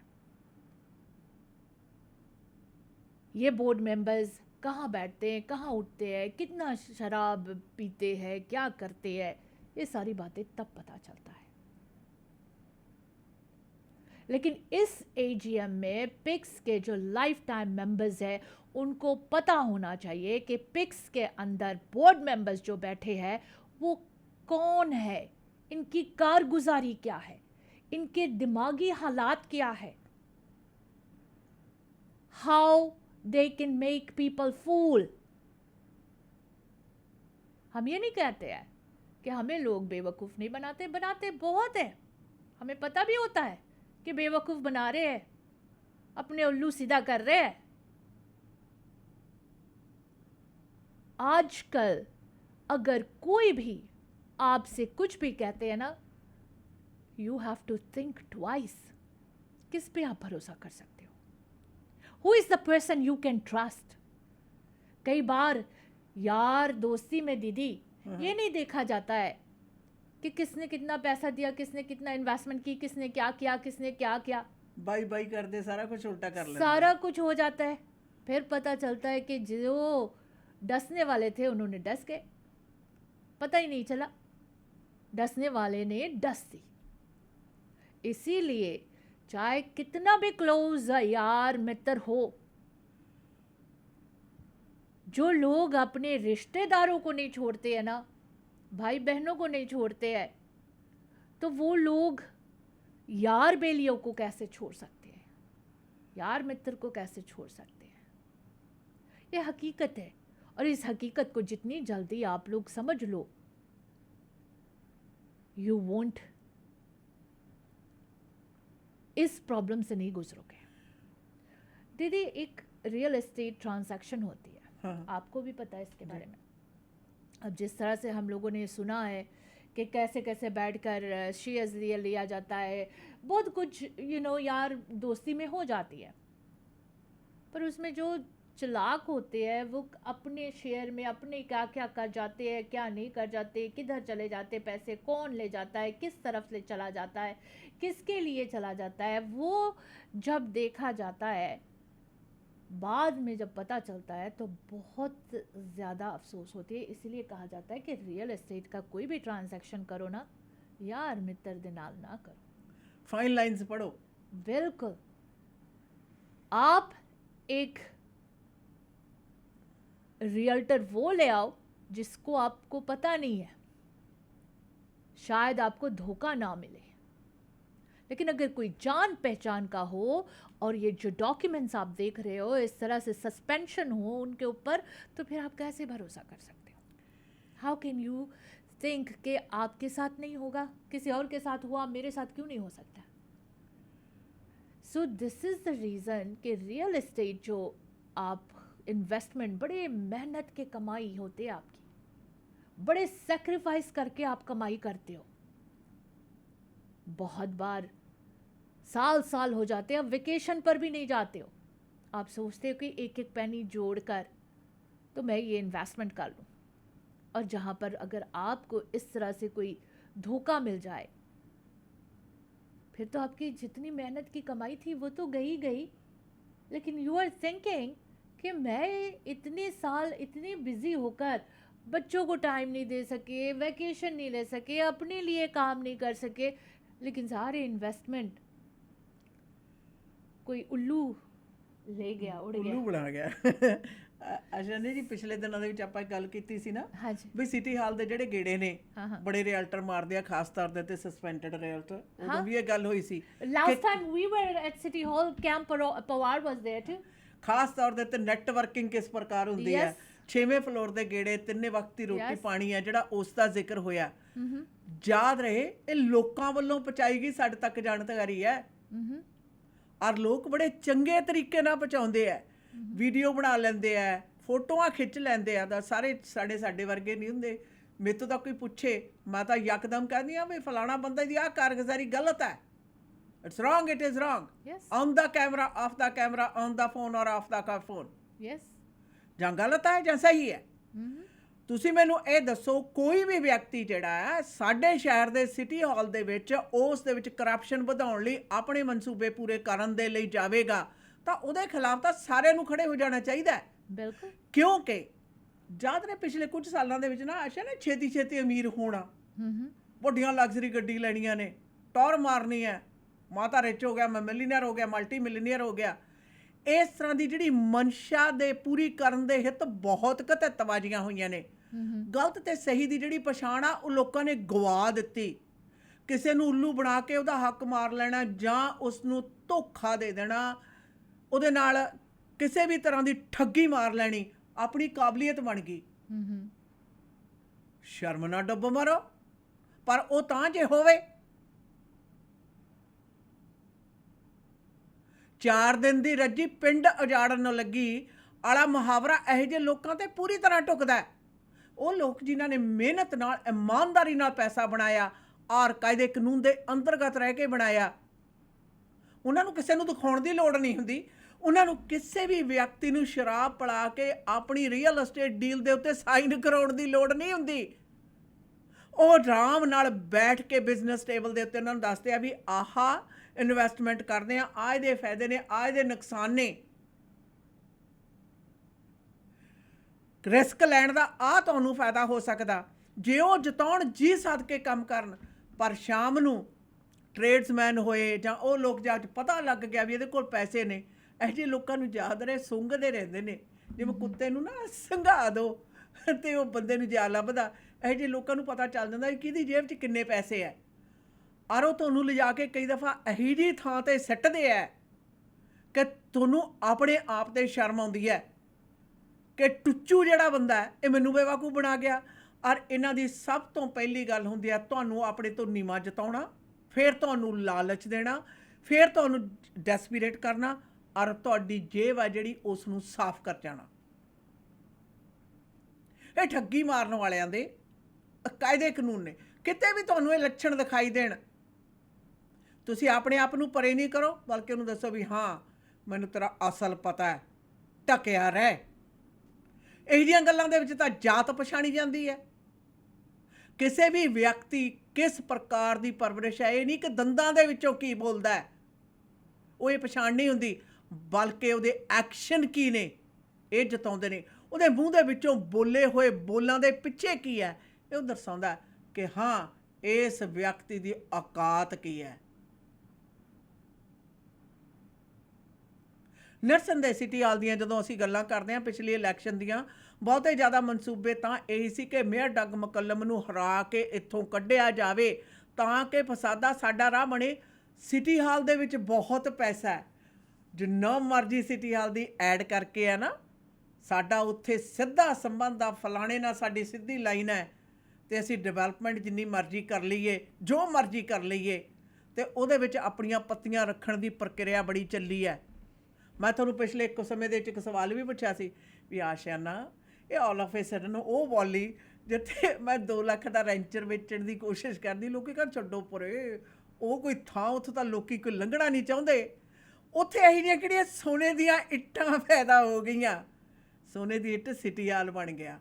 S2: ये बोर्ड मेंबर्स कहाँ बैठते हैं, कहाँ उठते हैं, कितना शराब पीते हैं, क्या करते हैं, ये सारी बातें तब पता चलता है। लेकिन इस AGM में पिक्स के जो लाइफ टाइम मेंबर्स हैं उनको पता होना चाहिए कि पिक्स के अंदर बोर्ड मेंबर्स जो बैठे हैं वो कौन है, इनकी कारगुजारी क्या है, इनके दिमागी हालात क्या है, how they can make people fool. हम ये नहीं कहते हैं कि हमें लोग बेवकूफ़ नहीं बनाते, बनाते बहुत है, हमें पता भी होता है कि बेवकूफ़ बना रहे हैं, अपने उल्लू सीधा कर रहे हैं। आजकल अगर कोई भी आपसे कुछ भी कहते हैं ना, you have to think twice, किस पे आप भरोसा कर सकते हो, who is the person you can trust. कई बार यार दोस्ती में दीदी ये नहीं देखा जाता है कि किसने कितना पैसा दिया, किसने कितना इन्वेस्टमेंट की, किसने क्या किया, किसने क्या किया,
S1: बाई बाई कर दे, सारा कुछ उल्टा कर लेते।
S2: सारा कुछ हो जाता है। फिर पता चलता है कि जो डसने वाले थे उन्होंने डस गए, पता ही नहीं चला, डसने वाले ने डस दी। इसीलिए चाहे कितना भी क्लोज यार मित्र हो, जो लोग अपने रिश्तेदारों को नहीं छोड़ते हैं ना, भाई बहनों को नहीं छोड़ते हैं, तो वो लोग यार बेलियों को कैसे छोड़ सकते हैं, यार मित्र को कैसे छोड़ सकते हैं। ये हकीकत है, और इस हकीकत को जितनी जल्दी आप लोग समझ लो, यू वोंट इस प्रॉब्लम से नहीं गुजरोगे। दीदी एक रियल एस्टेट ट्रांजैक्शन होती है,
S1: हाँ।
S2: आपको भी पता है इसके बारे में। अब जिस तरह से हम लोगों ने सुना है कि कैसे कैसे बैठकर शेयर्स लिया जाता है, बहुत कुछ यार दोस्ती में हो जाती है, पर उसमें जो चालाक होते हैं वो अपने शेयर में अपने क्या क्या कर जाते हैं, क्या नहीं कर जाते, किधर चले जाते पैसे, कौन ले जाता है, किस तरफ से चला जाता है, किसके लिए चला जाता है, वो जब देखा जाता है, बाद में जब पता चलता है तो बहुत ज़्यादा अफसोस होती है। इसलिए कहा जाता है कि रियल एस्टेट का कोई भी ट्रांजैक्शन करो ना, यार मित्र दे नाल ना करो,
S1: फाइन लाइंस पढ़ो।
S2: बिल्कुल। आप एक रियल्टर वो ले आओ जिसको आपको पता नहीं है, शायद आपको धोखा ना मिले, लेकिन अगर कोई जान पहचान का हो और ये जो डॉक्यूमेंट्स आप देख रहे हो इस तरह से सस्पेंशन हो उनके ऊपर, तो फिर आप कैसे भरोसा कर सकते हो? हाउ कैन यू थिंक कि आपके साथ नहीं होगा, किसी और के साथ हुआ, मेरे साथ क्यों नहीं हो सकता? So this is the reason कि रियल एस्टेट जो आप इन्वेस्टमेंट बड़े मेहनत के कमाई होते हैं आपकी, बड़े सेक्रीफाइस करके आप कमाई करते हो, बहुत बार साल साल हो जाते हैं, आप वेकेशन पर भी नहीं जाते हो, आप सोचते हो कि एक एक पैनी जोड़कर तो मैं ये इन्वेस्टमेंट कर लूँ, और जहाँ पर अगर आपको इस तरह से कोई धोखा मिल जाए फिर तो आपकी जितनी मेहनत की कमाई थी वो तो गई गई। लेकिन यू आर थिंकिंग कि मैं इतने साल इतने बिजी होकर बच्चों को टाइम नहीं दे सके, वैकेशन नहीं ले सके, अपने लिए काम नहीं कर सके, लेकिन सारे इन्वेस्टमेंट कोई उल्लू ले गया, उड़
S1: ਉੱਲੂ
S2: गया।
S1: ਬਣਾ ਗਿਆ। ਅਸ਼ਨੇ ਜੀ ਪਿਛਲੇ ਦਿਨਾਂ ਦੇ ਵਿੱਚ ਆਪਾਂ ਇੱਕ ਗੱਲ ਕੀਤੀ ਸੀ ਨਾ
S2: हाँ जी,
S1: ਵੀ ਸਿਟੀ ਹਾਲ ਦੇ ਜਿਹੜੇ ਗੇੜੇ ਨੇ
S2: हाँ हाँ।
S1: ਬੜੇ ਰਿਐਲਟਰ ਮਾਰਦੇ ਆ, ਖਾਸ ਤੌਰ ਦੇ ਤੇ ਸਸਪੈਂਡਡ ਰਿਐਲਟਰ, ਉਦੋਂ
S2: ਹਾਂ।
S1: ਵੀ ਇਹ ਗੱਲ ਹੋਈ ਸੀ
S2: Last time we were at City Hall, Camp Pawar was there too.
S1: ਖਾਸ ਤੌਰ ਦੇ ਤੇ ਨੈਟਵਰਕਿੰਗ ਕਿਸ ਪ੍ਰਕਾਰ ਹੁੰਦੀ ਹੈ।
S2: Yes.
S1: 6ਵੇਂ ਫਲੋਰ ਦੇ ਗੇੜੇ, ਤਿੰਨੇ ਵਕਤ ਦੀ ਰੋਟੀ
S2: Yes.
S1: ਪਾਣੀ ਹੈ ਜਿਹੜਾ ਉਸ ਦਾ ਜ਼ਿਕਰ ਹੋਇਆ, ਯਾਦ ਰਹੇ ਇਹ ਲੋਕਾਂ ਵੱਲੋਂ ਪਹੁੰਚਾਈ ਗਈ ਸਾਡੇ ਤੱਕ ਜਾਣਕਾਰੀ ਹੈ। ਔਰ ਲੋਕ ਬੜੇ ਚੰਗੇ ਤਰੀਕੇ ਨਾਲ ਪਹੁੰਚਾਉਂਦੇ ਆ, ਵੀਡੀਓ ਬਣਾ ਲੈਂਦੇ ਆ, ਫੋਟੋਆਂ ਖਿੱਚ ਲੈਂਦੇ ਆ। ਤਾਂ ਸਾਰੇ ਸਾਡੇ ਵਰਗੇ ਨਹੀਂ ਹੁੰਦੇ। ਮੇਰੇ ਤੋਂ ਤਾਂ ਕੋਈ ਪੁੱਛੇ ਮੈਂ ਤਾਂ ਯਕਦਮ ਕਹਿੰਦੀ ਆ ਵੀ ਫਲਾਣਾ ਬੰਦਾ ਦੀ ਆਹ ਕਾਰਗੁਜ਼ਾਰੀ ਗਲਤ ਹੈ, it's wrong, it is wrong,
S2: Yes.
S1: On the camera, of the camera, on the phone ਔਰ ਆਫ ਦਾ ਫੋਨ,
S2: Yes.
S1: ਜਾਂ ਗਲਤ ਹੈ ਜਾਂ ਸਹੀ ਹੈ। ਤੁਸੀਂ ਮੈਨੂੰ ਇਹ ਦੱਸੋ, ਕੋਈ ਵੀ ਵਿਅਕਤੀ ਜਿਹੜਾ ਹੈ ਸਾਡੇ ਸ਼ਹਿਰ ਦੇ ਸਿਟੀ ਹਾਲ ਦੇ ਵਿੱਚ ਉਸ ਦੇ ਵਿੱਚ ਕਰਪਸ਼ਨ ਵਧਾਉਣ ਲਈ ਆਪਣੇ ਮਨਸੂਬੇ ਪੂਰੇ ਕਰਨ ਦੇ ਲਈ ਜਾਵੇਗਾ ਤਾਂ ਉਹਦੇ ਖਿਲਾਫ ਤਾਂ ਸਾਰਿਆਂ ਨੂੰ ਖੜੇ ਹੋ ਜਾਣਾ ਚਾਹੀਦਾ ਹੈ।
S2: बिल्कुल।
S1: ਕਿਉਂਕਿ ਜਦ ਨੇ ਪਿਛਲੇ ਕੁਝ ਸਾਲਾਂ ਦੇ ਵਿੱਚ ਨਾ ਆਸ਼ਾ ਨੇ ਛੇਤੀ ਅਮੀਰ ਹੋਣਾ, ਵੱਡੀਆਂ ਲਗਜ਼ਰੀ ਗੱਡੀ ਲੈਣੀਆਂ ਨੇ, ਟੌਰ ਮਾਰਨੀ ਹੈ, ਮਾਤਾ ਰਿਚ ਹੋ ਗਿਆ, ਮੈਂ ਮਿਲੀਨੀਅਰ ਹੋ ਗਿਆ, ਮਲਟੀ ਮਿਲੀਨੀਅਰ ਹੋ ਗਿਆ, ਇਸ ਤਰ੍ਹਾਂ ਦੀ ਜਿਹੜੀ ਮਨਸ਼ਾ ਦੇ ਪੂਰੀ ਕਰਨ ਦੇ ਹਿੱਤ ਬਹੁਤ ਘਤਤਬਾਜ਼ੀਆਂ ਹੋਈਆਂ ਨੇ। ਗਲਤ ਤੇ ਸਹੀ ਦੀ ਜਿਹੜੀ ਪਛਾਣ ਆ ਉਹ ਲੋਕਾਂ ਨੇ ਗਵਾ ਦਿੱਤੀ। ਕਿਸੇ ਨੂੰ ਉੱਲੂ ਬਣਾ ਕੇ ਉਹਦਾ ਹੱਕ ਮਾਰ ਲੈਣਾ ਜਾਂ ਉਸ ਨੂੰ ਧੋਖਾ ਦੇ ਦੇਣਾ, ਉਹਦੇ ਨਾਲ ਕਿਸੇ ਵੀ ਤਰ੍ਹਾਂ ਦੀ ਠੱਗੀ ਮਾਰ ਲੈਣੀ ਆਪਣੀ ਕਾਬਲੀਅਤ ਬਣ ਗਈ। ਸ਼ਰਮ ਨਾ ਡੁੱਬ ਮਰੋ, ਪਰ ਉਹ ਤਾਂ ਜੇ ਹੋਵੇ 4 ਦਿਨ ਦੀ ਰੱਜੀ ਪਿੰਡ ਉਜਾੜਨ ਨੂੰ ਲੱਗੀ ਆਲਾ ਮੁਹਾਵਰਾ ਇਹੋ ਜਿਹੇ ਲੋਕਾਂ ਤੇ ਪੂਰੀ ਤਰ੍ਹਾਂ ਢੁਕਦਾ ਹੈ। ਉਹ ਲੋਕ ਜਿਨ੍ਹਾਂ ਨੇ ਮਿਹਨਤ ਨਾਲ, ਇਮਾਨਦਾਰੀ ਨਾਲ ਪੈਸਾ ਬਣਾਇਆ ਔਰ ਕਾਇਦੇ ਕਾਨੂੰਨ ਦੇ ਅੰਤਰਗਤ ਰਹਿ ਕੇ ਬਣਾਇਆ, ਉਹਨਾਂ ਨੂੰ ਕਿਸੇ ਨੂੰ ਦਿਖਾਉਣ ਦੀ ਲੋੜ ਨਹੀਂ ਹੁੰਦੀ। ਉਹਨਾਂ ਨੂੰ ਕਿਸੇ ਵੀ ਵਿਅਕਤੀ ਨੂੰ ਸ਼ਰਾਬ ਪਿਲਾ ਕੇ ਆਪਣੀ ਰੀਅਲ ਏਸਟੇਟ ਡੀਲ ਦੇ ਉੱਤੇ ਸਾਈਨ ਕਰਾਉਣ ਦੀ ਲੋੜ ਨਹੀਂ ਹੁੰਦੀ। ਉਹ ਆਰਾਮ ਨਾਲ ਬੈਠ ਕੇ ਬਿਜ਼ਨਸ ਟੇਬਲ ਦੇ ਉੱਤੇ ਉਹਨਾਂ ਨੂੰ ਦੱਸਦੇ ਆ ਵੀ ਆਹਾ ਇਨਵੈਸਟਮੈਂਟ ਕਰਦੇ ਆ, ਆਹ ਇਹਦੇ ਫਾਇਦੇ ਨੇ, ਆਹ ਇਹਦੇ ਨੁਕਸਾਨ ਨੇ, ਰਿਸਕ ਲੈਣ ਦਾ ਆਹ ਤੁਹਾਨੂੰ ਫਾਇਦਾ ਹੋ ਸਕਦਾ। ਜੇ ਉਹ ਜਿਤਾਉਣ ਜੀ ਸੱਦ ਕੇ ਕੰਮ ਕਰਨ, ਪਰ ਸ਼ਾਮ ਨੂੰ ਟ੍ਰੇਡਸਮੈਨ ਹੋਏ ਜਾਂ ਉਹ ਲੋਕ ਜਦ ਪਤਾ ਲੱਗ ਗਿਆ ਵੀ ਇਹਦੇ ਕੋਲ ਪੈਸੇ ਨੇ, ਇਹੋ ਜਿਹੇ ਲੋਕਾਂ ਨੂੰ ਯਾਦ ਰਹੇ ਸੁੰਘਦੇ ਰਹਿੰਦੇ ਨੇ। ਜਿਵੇਂ ਕੁੱਤੇ ਨੂੰ ਨਾ ਸੰਘਾ ਦਿਓ ਤੇ ਉਹ ਬੰਦੇ ਨੂੰ ਜਾ ਲੱਭਦਾ, ਇਹੋ ਜਿਹੇ ਲੋਕਾਂ ਨੂੰ ਪਤਾ ਚੱਲ ਜਾਂਦਾ ਵੀ ਕਿਹਦੀ ਜੇਬ 'ਚ ਕਿੰਨੇ ਪੈਸੇ ਹੈ। ਔਰ ਉਹ ਤੁਹਾਨੂੰ ਲਿਜਾ ਕੇ ਕਈ ਦਫਾ ਇਹੀ ਜਿਹੀ ਥਾਂ 'ਤੇ ਸਿੱਟਦੇ ਹੈ ਕਿ ਤੁਹਾਨੂੰ ਆਪਣੇ ਆਪ 'ਤੇ ਸ਼ਰਮ ਆਉਂਦੀ ਹੈ ਕਿ ਟੁੱਚੂ ਜਿਹੜਾ ਬੰਦਾ ਹੈ ਇਹ ਮੈਨੂੰ ਬੇਵਕੂਫ ਬਣਾ ਗਿਆ। ਔਰ ਇਹਨਾਂ ਦੀ ਸਭ ਤੋਂ ਪਹਿਲੀ ਗੱਲ ਹੁੰਦੀ ਹੈ ਤੁਹਾਨੂੰ ਆਪਣੇ ਤੋਂ ਨੀਵਾਂ ਜਤਾਉਣਾ, ਫਿਰ ਤੁਹਾਨੂੰ ਲਾਲਚ ਦੇਣਾ, ਫਿਰ ਤੁਹਾਨੂੰ ਡੈਸਪੀਰੇਟ ਕਰਨਾ ਔਰ ਤੁਹਾਡੀ ਜੇਬ ਹੈ ਜਿਹੜੀ ਉਸ ਨੂੰ ਸਾਫ਼ ਕਰ ਜਾਣਾ। ਇਹ ਠੱਗੀ ਮਾਰਨ ਵਾਲਿਆਂ ਦੇ ਕਾਇਦੇ ਕਾਨੂੰਨ ਨੇ। ਕਿਤੇ ਵੀ ਤੁਹਾਨੂੰ ਇਹ ਲੱਛਣ ਦਿਖਾਈ ਦੇਣ, ਤੁਸੀਂ ਆਪਣੇ ਆਪ ਨੂੰ ਪਰੇ ਨਹੀਂ ਕਰੋ, ਬਲਕਿ ਉਹਨੂੰ ਦੱਸੋ ਵੀ ਹਾਂ ਮੈਨੂੰ ਤੇਰਾ ਅਸਲ ਪਤਾ ਹੈ, ਢਕਿਆ ਰਹਿ। ਇਹੋ ਜਿਹੀਆਂ ਗੱਲਾਂ ਦੇ ਵਿੱਚ ਤਾਂ ਜਾਤ ਪਛਾਣੀ ਜਾਂਦੀ ਹੈ। ਕਿਸੇ ਵੀ ਵਿਅਕਤੀ ਕਿਸ ਪ੍ਰਕਾਰ ਦੀ ਪਰਵਰਿਸ਼ ਹੈ, ਇਹ ਨਹੀਂ ਕਿ ਦੰਦਾਂ ਦੇ ਵਿੱਚੋਂ ਕੀ ਬੋਲਦਾ ਹੈ, ਉਹ ਇਹ ਪਛਾਣ ਨਹੀਂ ਹੁੰਦੀ, ਬਲਕਿ ਉਹਦੇ ਐਕਸ਼ਨ ਕੀ ਨੇ ਇਹ ਜਤਾਉਂਦੇ ਨੇ। ਉਹਦੇ ਮੂੰਹ ਦੇ ਵਿੱਚੋਂ ਬੋਲੇ ਹੋਏ ਬੋਲਾਂ ਦੇ ਪਿੱਛੇ ਕੀ ਹੈ ਇਹ ਉਹ ਦਰਸਾਉਂਦਾ ਕਿ ਹਾਂ ਇਸ ਵਿਅਕਤੀ ਦੀ ਔਕਾਤ ਕੀ ਹੈ। ਨਰਸਨ ਦੇ ਸਿਟੀ ਹਾਲ ਦੀਆਂ ਜਦੋਂ ਅਸੀਂ ਗੱਲਾਂ ਕਰਦੇ ਹਾਂ ਪਿਛਲੀ ਇਲੈਕਸ਼ਨ ਦੀਆਂ, ਬਹੁਤੇ ਜ਼ਿਆਦਾ ਮਨਸੂਬੇ ਤਾਂ ਇਹੀ ਸੀ ਕਿ ਮੇਅਰ ਡੱਗ ਮਕੱਲਮ ਨੂੰ ਹਰਾ ਕੇ ਇੱਥੋਂ ਕੱਢਿਆ ਜਾਵੇ ਤਾਂ ਕਿ ਫਸਾਦਾ ਸਾਡਾ ਰਾਹ ਬਣੇ। ਸਿਟੀ ਹਾਲ ਦੇ ਵਿੱਚ ਬਹੁਤ ਪੈਸਾ ਹੈ, ਜਿੰਨਾ ਮਰਜ਼ੀ ਸਿਟੀ ਹਾਲ ਦੀ ਐਡ ਕਰਕੇ ਆ ਨਾ, ਸਾਡਾ ਉੱਥੇ ਸਿੱਧਾ ਸੰਬੰਧ ਆ, ਫਲਾਣੇ ਨਾਲ ਸਾਡੀ ਸਿੱਧੀ ਲਾਈਨ ਹੈ, ਤੇ ਅਸੀਂ ਡਿਵੈਲਪਮੈਂਟ ਜਿੰਨੀ ਮਰਜ਼ੀ ਕਰ ਲਈਏ, ਜੋ ਮਰਜ਼ੀ ਕਰ ਲਈਏ, ਤੇ ਉਹਦੇ ਵਿੱਚ ਆਪਣੀਆਂ ਪੱਤੀਆਂ ਰੱਖਣ ਦੀ ਪ੍ਰਕਿਰਿਆ ਬੜੀ ਚੱਲੀ ਹੈ। ਮੈਂ ਤੁਹਾਨੂੰ ਪਿਛਲੇ ਇੱਕ ਸਮੇਂ ਦੇ ਵਿੱਚ ਇੱਕ ਸਵਾਲ ਵੀ ਪੁੱਛਿਆ ਸੀ ਵੀ ਆਸ਼ਿਆਨਾ, ਇਹ ਆਲ ਆਫ ਏ ਸਡਨ ਉਹ ਬੋਲੀ ਜਿੱਥੇ ਮੈਂ 2 ਲੱਖ ਦਾ ਰੈਂਚਰ ਵੇਚਣ ਦੀ ਕੋਸ਼ਿਸ਼ ਕਰਦੀ, ਲੋਕੀ ਕਹਿੰਦੇ ਛੱਡੋ ਪਰੇ, ਉਹ ਕੋਈ ਥਾਂ, ਉੱਥੇ ਤਾਂ ਲੋਕੀ ਕੋਈ ਲੰਘਣਾ ਨਹੀਂ ਚਾਹੁੰਦੇ। ਉੱਥੇ ਇਹੋ ਜਿਹੀਆਂ ਕਿਹੜੀਆਂ ਸੋਨੇ ਦੀਆਂ ਇੱਟਾਂ ਪੈਦਾ ਹੋ ਗਈਆਂ, ਸੋਨੇ ਦੀ ਇੱਟ ਸਿਟੀ ਹਾਲ ਬਣ ਗਿਆ।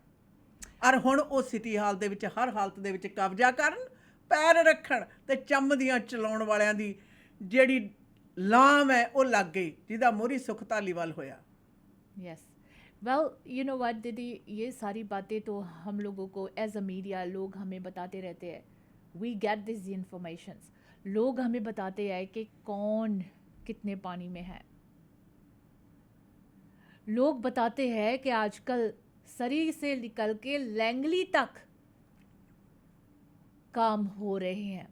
S1: ਔਰ ਹੁਣ ਉਹ ਸਿਟੀ ਹਾਲ ਦੇ ਵਿੱਚ ਹਰ ਹਾਲਤ ਦੇ ਵਿੱਚ ਕਬਜ਼ਾ ਕਰਨ, ਪੈਰ ਰੱਖਣ ਤੇ ਚੰਮਦੀਆਂ ਚਲਾਉਣ ਵਾਲਿਆਂ ਦੀ ਜਿਹੜੀ ਲਾਮ है वो लग गई, जिदा मोहरी सुख धालीवाल होया।
S2: Yes, well you know what दीदी, ये सारी बातें तो हम लोगों को एज अ मीडिया लोग हमें बताते रहते हैं, वी गेट दिस इन्फॉर्मेशंस, लोग हमें बताते हैं कि कौन कितने पानी में है। लोग बताते हैं कि आजकल सरी से निकल के लैंगली तक काम हो रहे हैं,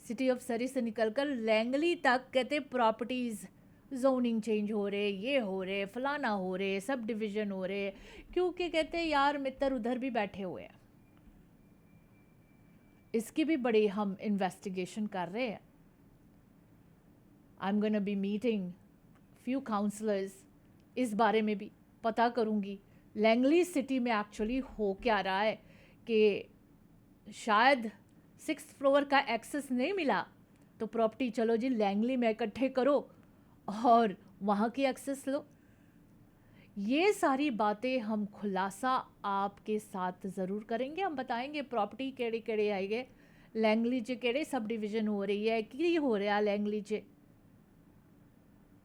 S2: सिटी ऑफ सरी से निकलकर लैंगली तक कहते प्रॉपर्टीज़ जोनिंग चेंज हो रहे, ये हो रहे, फलाना हो रहे, सब डिवीज़न हो रहे, क्योंकि कहते यार मित्र उधर भी बैठे हुए हैं। इसकी भी बड़ी हम इन्वेस्टिगेशन कर रहे हैं। I am gonna be meeting few councillors, इस बारे में भी पता करूँगी लैंगली सिटी में एक्चुअली हो क्या रहा है, कि शायद 6th फ्लोर का एक्सेस नहीं मिला तो प्रॉपर्टी चलो जी लैंगली में इकट्ठे करो और वहाँ की एक्सेस लो। ये सारी बातें हम खुलासा आपके साथ ज़रूर करेंगे, हम बताएंगे प्रॉपर्टी केड़े केड़े आई गए, लैंगली च केड़े सब डिवीज़न हो रही है, की हो रहा लैंगली च।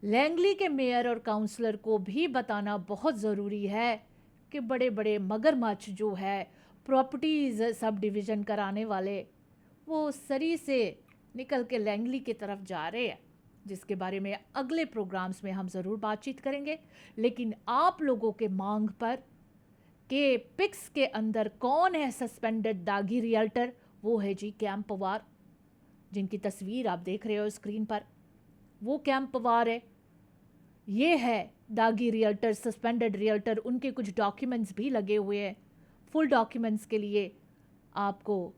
S2: लैंगली के मेयर और काउंसलर को भी बताना बहुत ज़रूरी है कि बड़े बड़े मगरमच्छ जो है प्रॉपर्टीज़ सब डिवीज़न कराने वाले, वो सरी से निकल के लैंगली की तरफ जा रहे हैं, जिसके बारे में अगले प्रोग्राम्स में हम ज़रूर बातचीत करेंगे। लेकिन आप लोगों के मांग पर कि पिक्स के अंदर कौन है सस्पेंडेड दागी रियल्टर, वो है जी कैम पवार, जिनकी तस्वीर आप देख रहे हो स्क्रीन पर, वो कैम पवार है। ये है दागी रियल्टर, सस्पेंडेड रियल्टर, उनके कुछ डॉक्यूमेंट्स भी लगे हुए हैं। फुल डॉक्यूमेंट्स के लिए आपको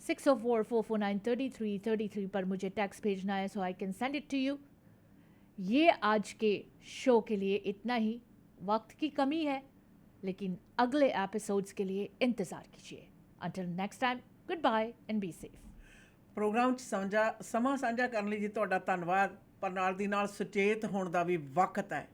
S2: 6044493333 पर मुझे टेक्स्ट भेजना है, so I can send it to you. ये आज के शो के लिए इतना ही, वक्त की कमी है, लेकिन अगले एपिसोड्स के लिए इंतज़ार कीजिए। Until next time, goodbye and be safe.
S1: Programme 'ਚ ਸਮਾਂ ਸਾਂਝਾ ਕਰਨ ਲਈ ਜੀ ਤੁਹਾਡਾ ਧੰਨਵਾਦ, ਪਰ ਨਾਲ ਦੀ ਨਾਲ ਸੁਚੇਤ ਹੋਣ ਦਾ ਵੀ ਵਕਤ ਹੈ।